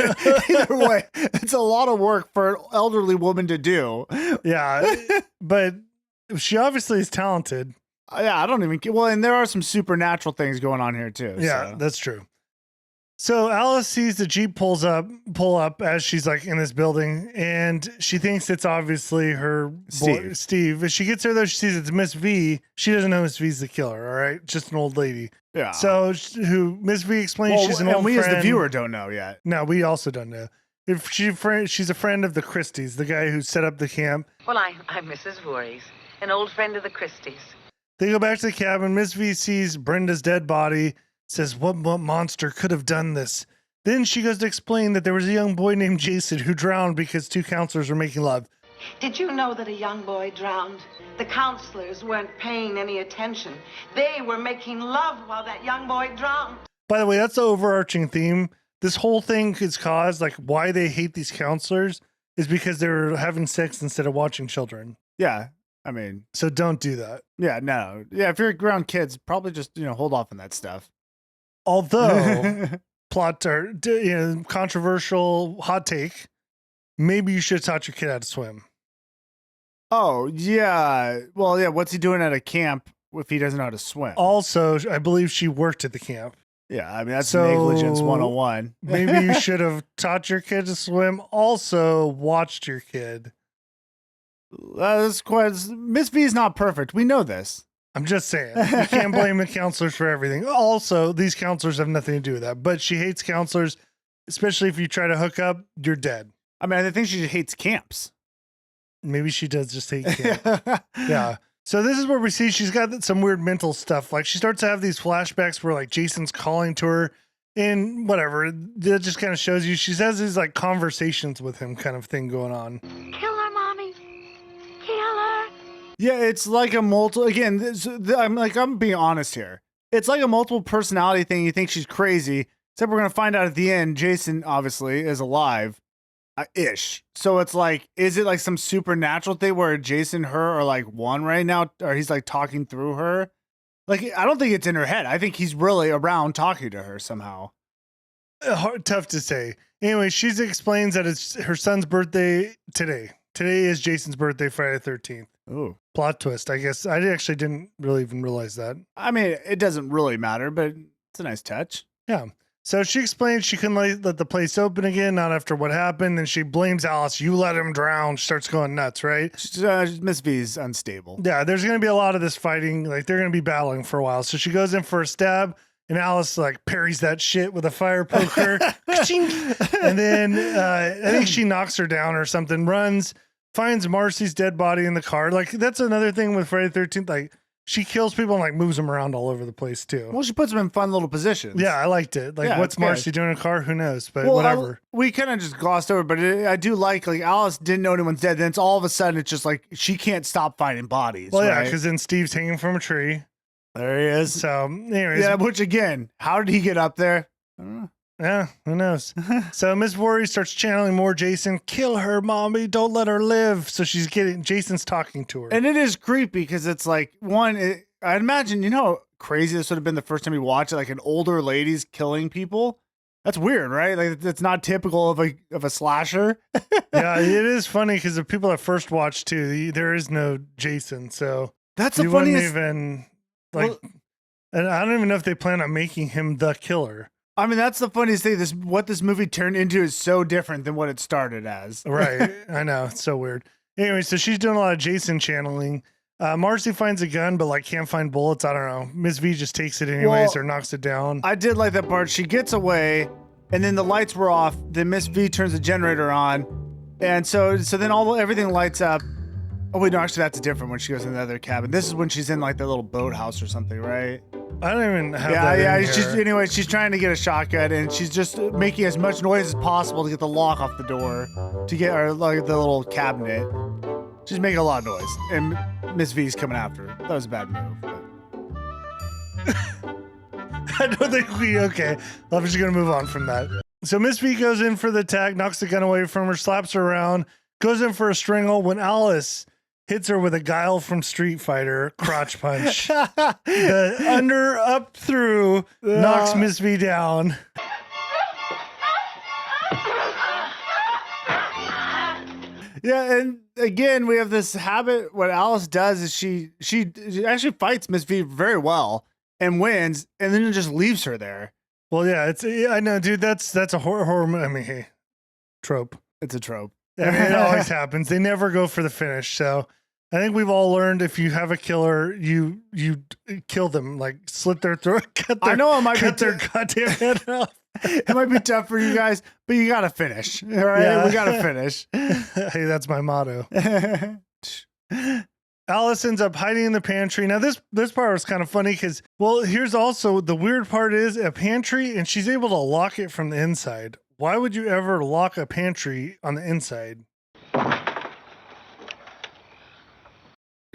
Either way, it's a lot of work for an elderly woman to do. Yeah, but she obviously is talented. Yeah, I don't even care. Well, and there are some supernatural things going on here too. Yeah, so. That's true. So Alice sees the Jeep pull up as she's like in this building, and she thinks it's obviously her boy, Steve. As she gets there though, she sees it's Miss V. She doesn't know Miss V's the killer, all right? Just an old lady. Yeah. So who Miss V explains she's an old friend. And we as the viewer don't know yet. No, we also don't know. If she's a friend of the Christies, the guy who set up the camp. Well, I'm Mrs. Voorhees, an old friend of the Christies. They go back to the cabin. Miss V sees Brenda's dead body. Says, what monster could have done this? Then she goes to explain that there was a young boy named Jason who drowned because 2 counselors were making love. Did you know that a young boy drowned? The counselors weren't paying any attention. They were making love while that young boy drowned. By the way, that's the overarching theme. This whole thing is caused, like, why they hate these counselors is because they're having sex instead of watching children. Yeah. I mean, so don't do that. Yeah, no. Yeah, if you're around kids, probably just, hold off on that stuff. Although, plot or controversial hot take, maybe you should have taught your kid how to swim. Oh, yeah. Well, yeah, what's he doing at a camp if he doesn't know how to swim? Also, I believe she worked at the camp. Yeah, I mean, that's negligence 101. Maybe you should have taught your kid to swim. Also, watched your kid. That's quite. Miss V is not perfect. We know this. I'm just saying. You can't blame the counselors for everything. Also, these counselors have nothing to do with that. But she hates counselors, especially if you try to hook up, you're dead. I mean, I think she hates camps. Maybe she does just hate camp. Yeah. So this is where we see she's got some weird mental stuff. Like she starts to have these flashbacks where like Jason's calling to her and whatever. That just kind of shows you she has these like conversations with him kind of thing going on. Kill her, Mommy. Kill her. Yeah, it's like a multiple. Again, I'm being honest here. It's like a multiple personality thing. You think she's crazy, except we're gonna find out at the end. Jason obviously is alive. Ish. So it's like, is it like some supernatural thing where Jason, her are like one right now, or he's like talking through her? Like, I don't think it's in her head. I think he's really around talking to her somehow. Tough to say. Anyway, she explains that it's her son's birthday today. Today is Jason's birthday, Friday the 13th. Ooh. Plot twist. I guess I actually didn't really even realize that. I mean, it doesn't really matter, but it's a nice touch. Yeah. So she explains she couldn't let the place open again, not after what happened, and she blames Alice. You let him drown. She starts going nuts, right? Miss V's unstable. Yeah, there's going to be a lot of this fighting. Like, they're going to be battling for a while. So she goes in for a stab, and Alice, like, parries that shit with a fire poker. And then I think she knocks her down or something, runs, finds Marcy's dead body in the car. Like, that's another thing with Friday the 13th. Like, she kills people and like moves them around all over the place too. Well, she puts them in fun little positions. Yeah, I liked it. Like, what's Marcy doing in a car? Who knows? But whatever. We kind of just glossed over, but I do like Alice didn't know anyone's dead. Then it's all of a sudden it's just like she can't stop finding bodies. Well, right? yeah, because then Steve's hanging from a tree. There he is. So, anyways, yeah. Which again, how did he get up there? I don't know. Yeah, who knows? So Miss Voorhees starts channeling more Jason. Kill her, Mommy. Don't let her live. So Jason's talking to her. And it is creepy because it's like, I'd imagine, how crazy this would have been the first time you watch it, like an older lady's killing people. That's weird, right? Like, that's not typical of a slasher. Yeah, it is funny because the people that first watched too, there is no Jason. So that's the funniest. And I don't even know if they plan on making him the killer. I mean, that's the funniest thing. What this movie turned into is so different than what it started as. Right. I know. It's so weird. Anyway, so she's doing a lot of Jason channeling. Marcy finds a gun, but like can't find bullets. I don't know. Miss V just takes it anyways or knocks it down. I did like that part. She gets away and then the lights were off. Then Miss V turns the generator on. And so then everything lights up. Oh, wait, no, actually that's different when she goes in the other cabin. This is when she's in like the little boathouse or something, right? I don't even have that. Yeah. She's trying to get a shotgun and she's just making as much noise as possible to get the lock off the door, to get her like the little cabinet. She's making a lot of noise, and Miss V's coming after her. That was a bad move. But... I don't think okay. I'm just gonna move on from that. So Miss V goes in for the attack, knocks the gun away from her, slaps her around, goes in for a strangle when Alice hits her with a Guile from Street Fighter crotch punch. The under, up, through, knocks Miss V down. Yeah, and again, we have this habit. What Alice does is she actually fights Miss V very well and wins, and then it just leaves her there. Well, yeah, I know, dude. That's a horror. I mean, hey, trope. It's a trope. I mean, it always happens. They never go for the finish. So I think we've all learned if you have a killer, you kill them, like slit their throat, cut their goddamn head off. It might be tough for you guys, but you gotta finish. All right, yeah. We gotta finish. Hey, that's my motto. Alice ends up hiding in the pantry. Now this part was kind of funny because, well, here's also the weird part is a pantry, and she's able to lock it from the inside. Why would you ever lock a pantry on the inside?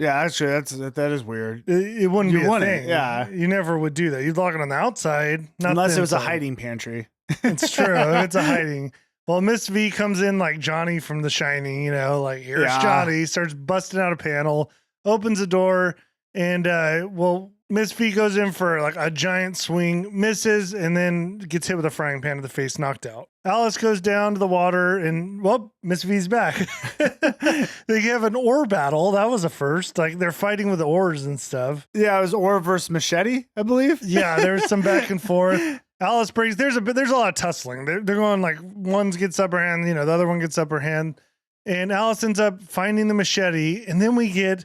Yeah, actually, that is weird. It wouldn't be a wouldn't, thing. yeah. You never would do that. You'd lock it on the outside. Not Unless the it was a inside. hiding pantry. It's true. It's a hiding. Well, Miss V comes in like Johnny from The Shining, you know, like here's Johnny, starts busting out a panel, opens the door, and Miss V goes in for like a giant swing, misses, and then gets hit with a frying pan to the face, knocked out. Alice goes down to the water, and Miss V's back. They have an oar battle. That was a first. Like they're fighting with oars and stuff. Yeah, it was oar versus machete, I believe. Yeah, there was some back and forth. Alice breaks. There's a lot of tussling. They're going like one gets upper hand, you know, the other one gets upper hand, and Alice ends up finding the machete, and then we get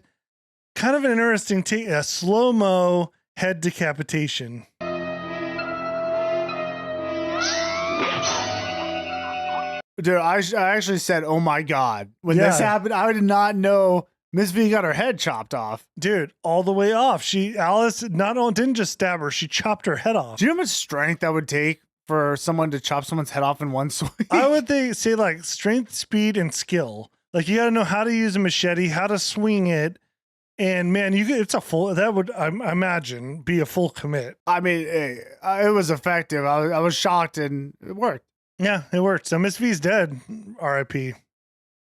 kind of an interesting a slow-mo head decapitation. Dude, I actually said, "Oh my god!" When this happened, I did not know Miss V got her head chopped off. Dude, all the way off. Alice didn't just stab her, she chopped her head off. Do you know how much strength that would take for someone to chop someone's head off in one swing? I would say like strength, speed, and skill. Like you got to know how to use a machete, how to swing it, and man, that would I imagine be a full commit. I mean, it was effective. I was shocked, and it worked. Yeah, it worked. So Miss V's dead. R.I.P.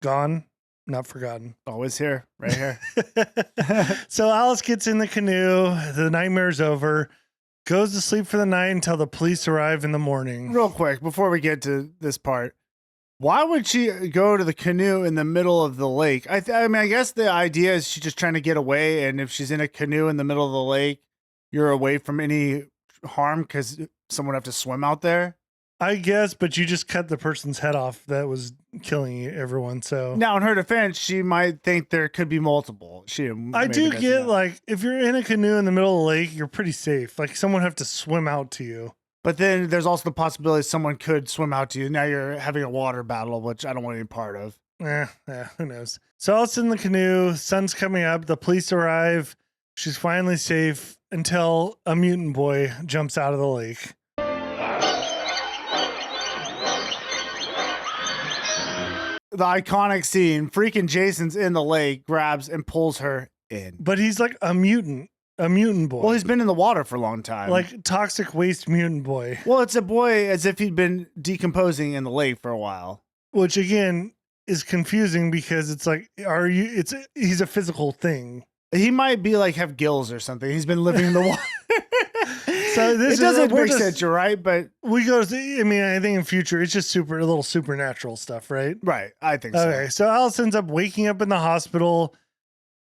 Gone. Not forgotten. Always here, right here. So Alice gets in the canoe. The nightmare's over. Goes to sleep for the night until the police arrive in the morning. Real quick, before we get to this part, why would she go to the canoe in the middle of the lake? I mean, I guess the idea is she's just trying to get away. And if she's in a canoe in the middle of the lake, you're away from any harm because someone would have to swim out there. I guess, but you just cut the person's head off that was killing everyone. So now, in her defense, she might think there could be multiple. I do get like if you're in a canoe in the middle of the lake, you're pretty safe. Like someone have to swim out to you. But then there's also the possibility someone could swim out to you. Now you're having a water battle, which I don't want any part of. Who knows? So Alice in the canoe. Sun's coming up. The police arrive. She's finally safe until a mutant boy jumps out of the lake. The iconic scene, freaking Jason's in the lake, grabs and pulls her in. But he's like a mutant boy. Well, he's been in the water for a long time. Like toxic waste mutant boy. Well, it's a boy as if he'd been decomposing in the lake for a while. Which again is confusing because it's like, he's a physical thing. He might be like have gills or something. He's been living in the water. So it doesn't make sense, you're right, but we go. I think in future it's just a little supernatural stuff, right? Right, I think so. Okay, so Alice ends up waking up in the hospital,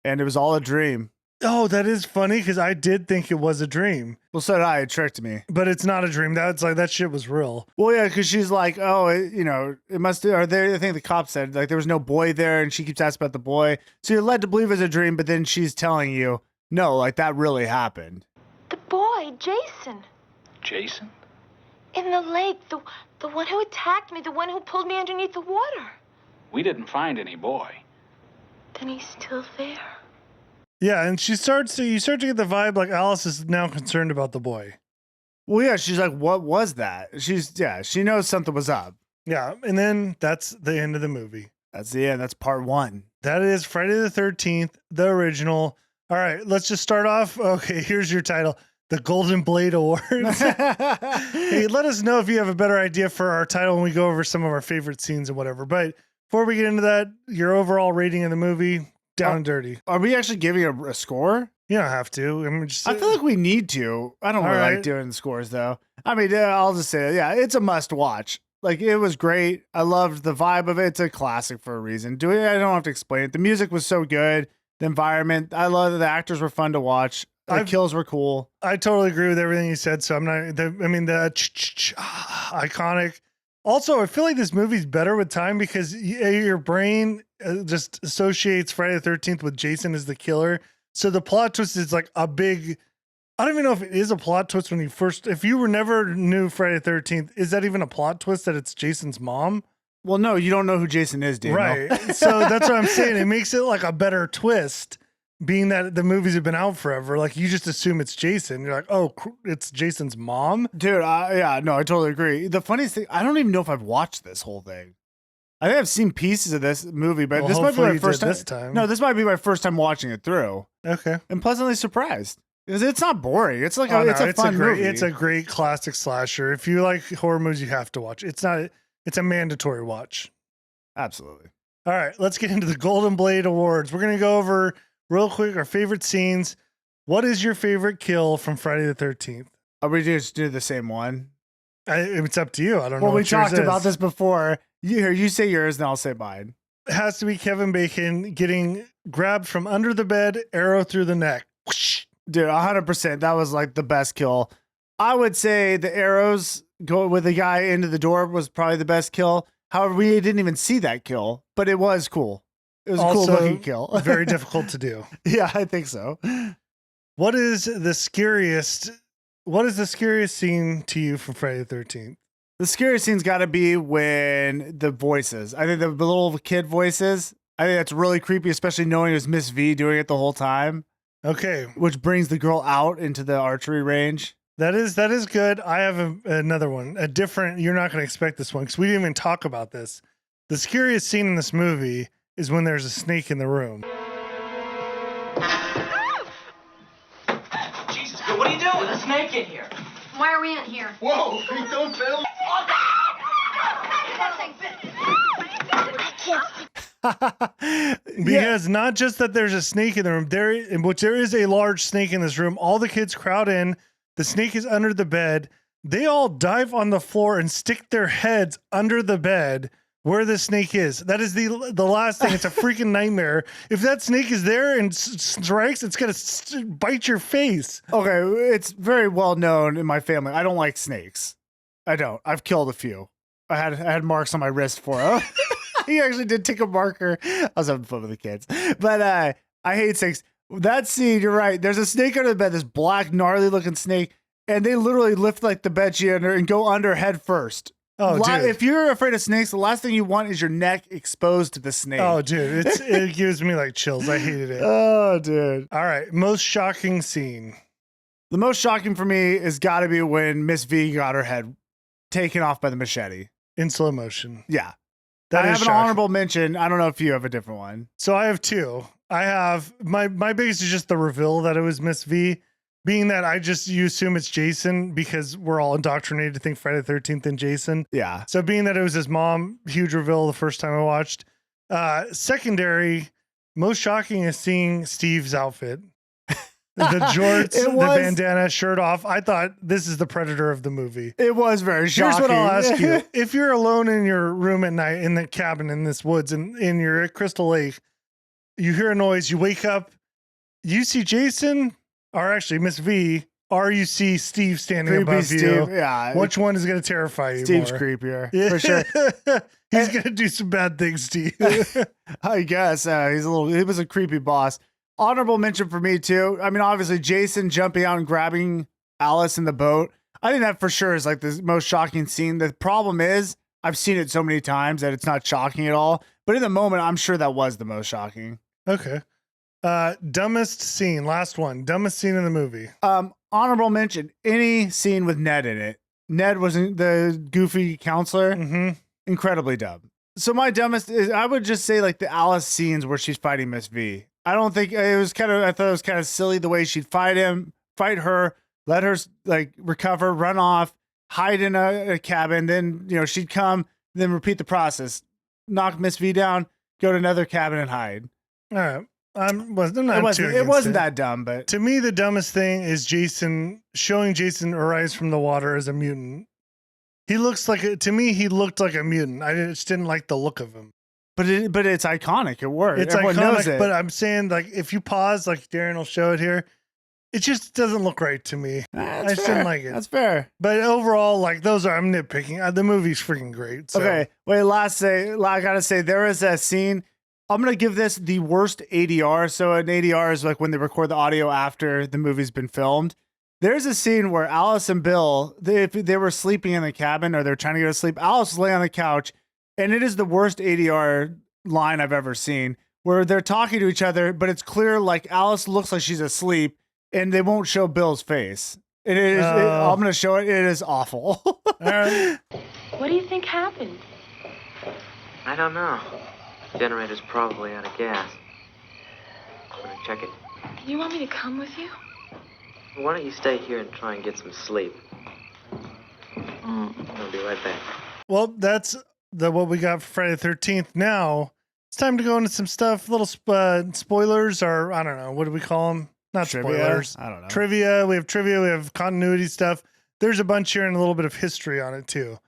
and it was all a dream. Oh, that is funny because I did think it was a dream. Well, so did I. It tricked me, but it's not a dream. That's like that shit was real. Well, yeah, because she's like, it must. Or I think the cop said like there was no boy there, and she keeps asking about the boy. So you're led to believe it's a dream, but then she's telling you, no, like that really happened. The boy, Jason. Jason? In the lake, the one who attacked me, the one who pulled me underneath the water. We didn't find any boy. Then he's still there. Yeah, and you start to get the vibe like Alice is now concerned about the boy. Well, yeah, she's like, what was that? She knows something was up. Yeah, and then that's the end of the movie. That's the end. That's part 1. That is Friday the 13th, the original. All right, let's just start off. Okay, here's your title, the Golden Blade Awards. Hey, let us know if you have a better idea for our title when we go over some of our favorite scenes and whatever. But before we get into that, your overall rating of the movie, down and dirty. Are we actually giving a score? You don't have to. I feel like we need to. I don't really like doing the scores, though. I mean, I'll just say, it's a must watch. Like, it was great. I loved the vibe of it. It's a classic for a reason. I don't have to explain it. The music was so good. The environment. I love that the actors were fun to watch. The kills were cool. I totally agree with everything you said. So I'm not, iconic. Also, I feel like this movie's better with time because your brain just associates Friday the 13th with Jason as the killer. So the plot twist is like a big, I don't even know if it is a plot twist if you never knew Friday the 13th, is that even a plot twist that it's Jason's mom? Well, no, you don't know who Jason is, Daniel. Right. So that's what I'm saying. It makes it like a better twist, being that the movies have been out forever. Like you just assume it's Jason. You're like, oh, it's Jason's mom? Dude, I totally agree. The funniest thing, I don't even know if I've watched this whole thing. I think I've seen pieces of this movie, but Well, this might be my hopefully you first did time. this time. No, this might be my first time watching it through. Okay. I'm pleasantly surprised because it's not boring. It's like Oh, it's no, a fun great, movie. It's a great classic slasher. If you like horror movies, you have to watch. It's a mandatory watch. Absolutely. All right, let's get into the Golden Blade Awards. We're going to go over real quick our favorite scenes. What is your favorite kill from Friday the 13th? Are we just do the same one? It's up to you. I don't know. Well, we what yours talked about is. this before. You say yours, and I'll say mine. It has to be Kevin Bacon getting grabbed from under the bed, arrow through the neck. Whoosh. Dude, 100%. That was like the best kill. I would say the arrows go with the guy into the door was probably the best kill. However, we didn't even see that kill, but it was cool. It was a cool looking kill. Very difficult to do. Yeah, I think so. What is the scariest scene to you from Friday the 13th? The scariest scene's got to be when the voices. I think the little kid voices. I think that's really creepy, especially knowing it was Miss V doing it the whole time. Okay, Which brings the girl out into the archery range. that is good. I have another one, a different. You're not going to expect this one because we didn't even talk about this. The scariest scene in this movie is when there's a snake in the room. Jesus, what are you doing? There's a snake in here. Why are we in here? Whoa, don't tell. Because not just that there's a snake in the room, there is a large snake in this room. All the kids crowd in. The snake is under the bed. They all dive on the floor and stick their heads under the bed where the snake is. That is the last thing. It's a freaking nightmare. If that snake is there and strikes, it's going to bite your face. Okay, it's very well known in my family. I don't like snakes. I don't. I've killed a few. I had marks on my wrist for him. He actually did take a marker. I was having fun with the kids. But I hate snakes. That scene, you're right. There's a snake under the bed, this black, gnarly looking snake, and they literally lift like the bed sheet under and go under head first. Oh, dude. If you're afraid of snakes, the last thing you want is your neck exposed to the snake. Oh, dude. It gives me like chills. I hated it. Oh, dude. All right. Most shocking scene. The most shocking for me has got to be when Miss V got her head taken off by the machete. In slow motion. Yeah. That I is have an shocking. honorable mention. I don't know if you have a different one. So I have two. I have my biggest is just the reveal that it was Miss V. Being that you assume it's Jason because we're all indoctrinated to think Friday the 13th and Jason. Yeah. So being that it was his mom, huge reveal the first time I watched. Secondary, most shocking is seeing Steve's outfit. The jorts, the bandana, shirt off. I thought this is the Predator of the movie. It was very shocking. Here's what I'll ask you. If you're alone in your room at night in the cabin in this woods and you're at Crystal Lake, you hear a noise, you wake up, you see Jason, or actually Miss V, or you see Steve standing Creepy above Steve, you. yeah. Which one is going to terrify you Steve's more? creepier, Yeah. for sure. He's going to do some bad things to you. I guess he was a creepy boss. Honorable mention for me too. I mean, obviously Jason jumping out and grabbing Alice in the boat. I think that for sure is like the most shocking scene. The problem is I've seen it so many times that it's not shocking at all. But in the moment, I'm sure that was the most shocking. Okay. Dumbest scene. Last one. Dumbest scene in the movie. Honorable mention. Any scene with Ned in it. Ned was the goofy counselor. Mm-hmm. Incredibly dumb. So my dumbest is, I would just say like the Alice scenes where she's fighting Miss V. I don't think it was I thought it was kind of silly the way she'd fight her, let her like recover, run off, hide in a cabin. Then, she'd come, then repeat the process, knock Miss V down, go to another cabin and hide. All right. It wasn't that dumb, but to me, the dumbest thing is showing Jason arise from the water as a mutant. He looks to me, he looked like a mutant. I just didn't like the look of him. But it's iconic. It worked. It's Everyone iconic, knows it. but I'm saying like if you pause, like Darren will show it here, it just doesn't look right to me. I just didn't like it. That's fair. But overall, like I'm nitpicking. The movie's freaking great. So. Okay, wait. I gotta say there is a scene. I'm gonna give this the worst ADR. So an ADR is like when they record the audio after the movie's been filmed. There's a scene where Alice and Bill, they were sleeping in the cabin or they're trying to go to sleep. Alice was laying on the couch. And it is the worst ADR line I've ever seen where they're talking to each other, but it's clear like Alice looks like she's asleep and they won't show Bill's face. I'm going to show it. It is awful. What do you think happened? I don't know. Generator's probably out of gas. I'm gonna check it. You want me to come with you? Why don't you stay here and try and get some sleep? I'll be right back. Well, that's what we got for Friday the 13th. Now it's time to go into some stuff, little spoilers, or I don't know, what do we call them? Not Trivia? spoilers. I don't know. Trivia. We have continuity stuff. There's a bunch here and a little bit of history on it too.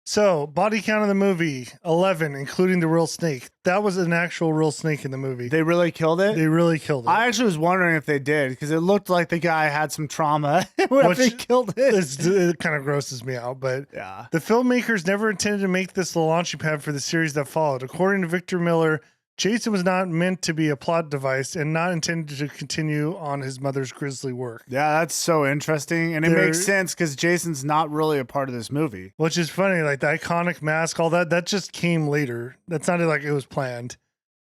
So, body count of the movie, 11, including the real snake. That was an actual real snake in the movie. They really killed it? They really killed it. I actually was wondering if they did, because it looked like the guy had some trauma when they killed it. It kind of grosses me out, but yeah. The filmmakers never intended to make this the launching pad for the series that followed. According to Victor Miller, Jason was not meant to be a plot device and not intended to continue on his mother's grisly work. Yeah, that's so interesting. And it makes sense because Jason's not really a part of this movie. Which is funny, like the iconic mask, all that just came later. That sounded like it was planned.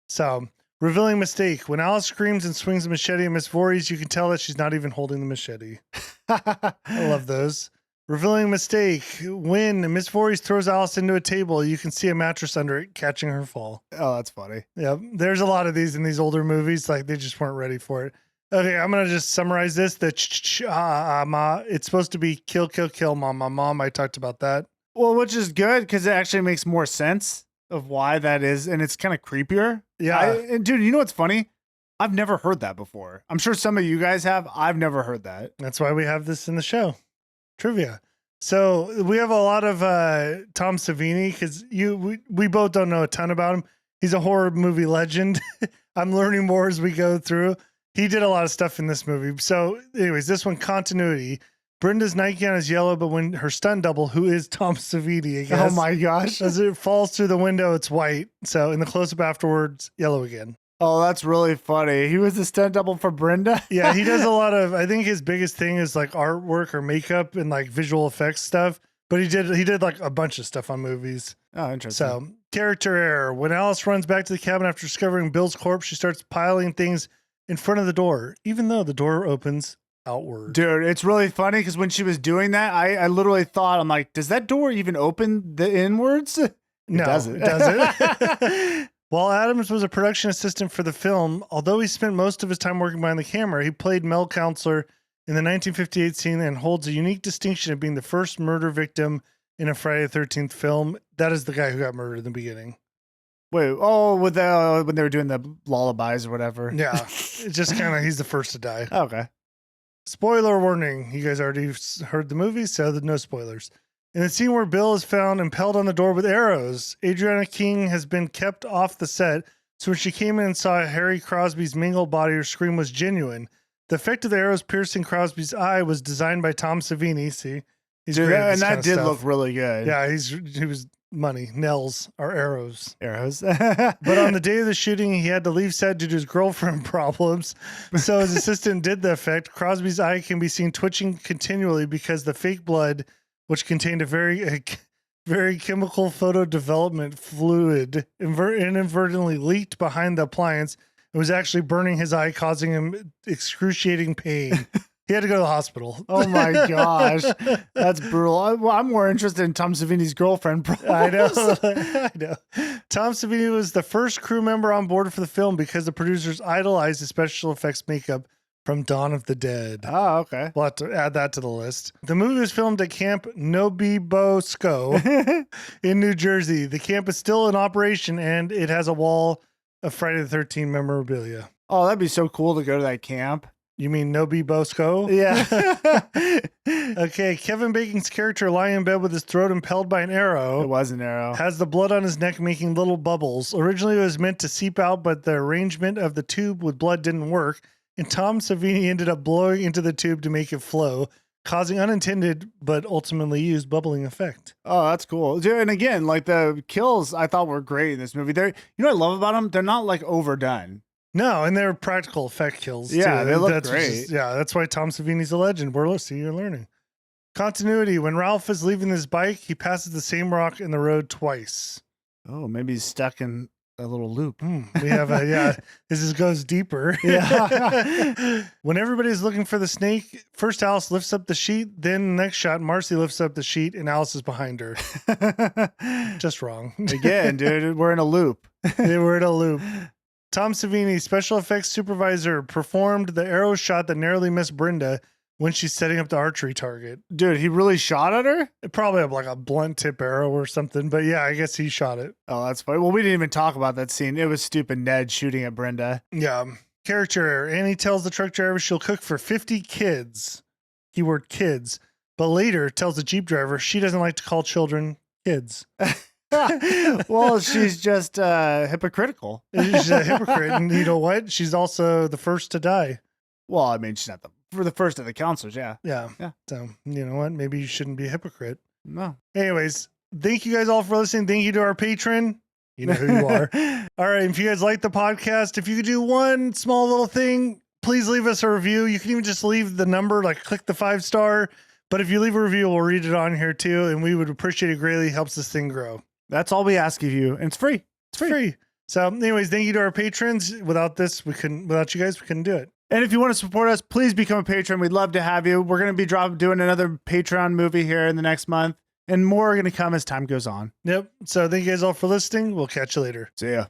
So, revealing mistake. When Alice screams and swings a machete at Miss Voorhees, you can tell that she's not even holding the machete. I love those. Revealing mistake. When Miss Voorhees throws Alice into a table, you can see a mattress under it, catching her fall. Oh, that's funny. Yeah, there's a lot of these in these older movies. Like, they just weren't ready for it. Okay, I'm going to just summarize this. It's supposed to be kill, kill, kill, mom. I talked about that. Well, which is good because it actually makes more sense of why that is. And it's kind of creepier. Yeah. And dude, you know what's funny? I've never heard that before. I'm sure some of you guys have. I've never heard that. That's why we have this in the show. Trivia. So we have a lot of Tom Savini because we both don't know a ton about him. He's a horror movie legend. I'm learning more as we go through. He did a lot of stuff in this movie. So anyways, this one, continuity. Brenda's nightgown is yellow, but when her stunt double, who is Tom Savini, I guess, oh my gosh, as it falls through the window, it's white. So in the close-up afterwards, yellow again. Oh, that's really funny. He was the stunt double for Brenda. Yeah, he does a lot of, I think his biggest thing is like artwork or makeup and like visual effects stuff. But he did like a bunch of stuff on movies. Oh, interesting. So, character error. When Alice runs back to the cabin after discovering Bill's corpse, she starts piling things in front of the door, even though the door opens outward. Dude, it's really funny because when she was doing that, I literally thought, I'm like, does that door even open the inwards? No, doesn't. It doesn't. While Adams was a production assistant for the film, although he spent most of his time working behind the camera, he played Mel Counselor in the 1958 scene and holds a unique distinction of being the first murder victim in a Friday the 13th film. That is the guy who got murdered in the beginning. Wait, with when they were doing the lullabies or whatever. Yeah, it's just kind of, he's the first to die. Okay. Spoiler warning. You guys already heard the movie, so no spoilers. In the scene where Bill is found impaled on the door with arrows, Adriana King has been kept off the set, so when she came in and saw Harry Crosby's mangled body, her scream was genuine. The effect of the arrows piercing Crosby's eye was designed by Tom Savini. See? He's Dude, great at and this that kind of did stuff. look really good. Yeah, he was money. Nels are arrows. Arrows. But on the day of the shooting, he had to leave set due to his girlfriend problems. So his assistant did the effect. Crosby's eye can be seen twitching continually because the fake blood, which contained a very chemical photo development fluid, inadvertently leaked behind the appliance. It was actually burning his eye, causing him excruciating pain. He had to go to the hospital. Oh my gosh. That's brutal. I'm more interested in Tom Savini's girlfriend problems. I know. Tom Savini was the first crew member on board for the film because the producers idolized his special effects makeup from Dawn of the Dead. Oh, okay. We'll have to add that to the list. The movie was filmed at Camp Nobibosco in New Jersey. The camp is still in operation, and it has a wall of Friday the 13th memorabilia. Oh, that'd be so cool to go to that camp. You mean Nobibosco? Yeah. Okay, Kevin Bacon's character lying in bed with his throat impelled by an arrow. It was an arrow. Has the blood on his neck making little bubbles. Originally, it was meant to seep out, but the arrangement of the tube with blood didn't work. And Tom Savini ended up blowing into the tube to make it flow, causing unintended but ultimately used bubbling effect. Oh, that's cool. Dude, and again, like the kills I thought were great in this movie. You know what I love about them? They're not like overdone. No, and they're practical effect kills. Yeah, too. they look That's great. That's why Tom Savini's a legend. You're learning. Continuity. When Ralph is leaving his bike, he passes the same rock in the road twice. Oh, maybe he's stuck in a little loop. We have this goes deeper. Yeah. When everybody's looking for the snake, first Alice lifts up the sheet, then next shot, Marcy lifts up the sheet and Alice is behind her. Just wrong. Again, dude, we're in a loop. We're in a loop. Tom Savini, special effects supervisor, performed the arrow shot that narrowly missed Brenda when she's setting up the archery target. Dude, he really shot at her? Probably like a blunt tip arrow or something, but yeah, I guess he shot it. Oh, that's funny. Well, we didn't even talk about that scene. It was stupid Ned shooting at Brenda. Yeah. Character error. Annie tells the truck driver she'll cook for 50 kids. Keyword kids. But later tells the Jeep driver she doesn't like to call children kids. Well, she's just hypocritical. She's a hypocrite. And you know what? She's also the first to die. Well, I mean, she's not for the first of the counselors, yeah. Yeah. So, you know what? Maybe you shouldn't be a hypocrite. No. Anyways, thank you guys all for listening. Thank you to our patron. You know who you are. All right. If you guys like the podcast, if you could do one small little thing, please leave us a review. You can even just leave the number, like click the 5-star. But if you leave a review, we'll read it on here too. And we would appreciate it greatly. It helps this thing grow. That's all we ask of you. And it's free. It's free. So anyways, thank you to our patrons. Without you guys, we couldn't do it. And if you want to support us, please become a patron. We'd love to have you. We're going to be doing another Patreon movie here in the next month, and more are going to come as time goes on. Yep. So thank you guys all for listening. We'll catch you later. See ya.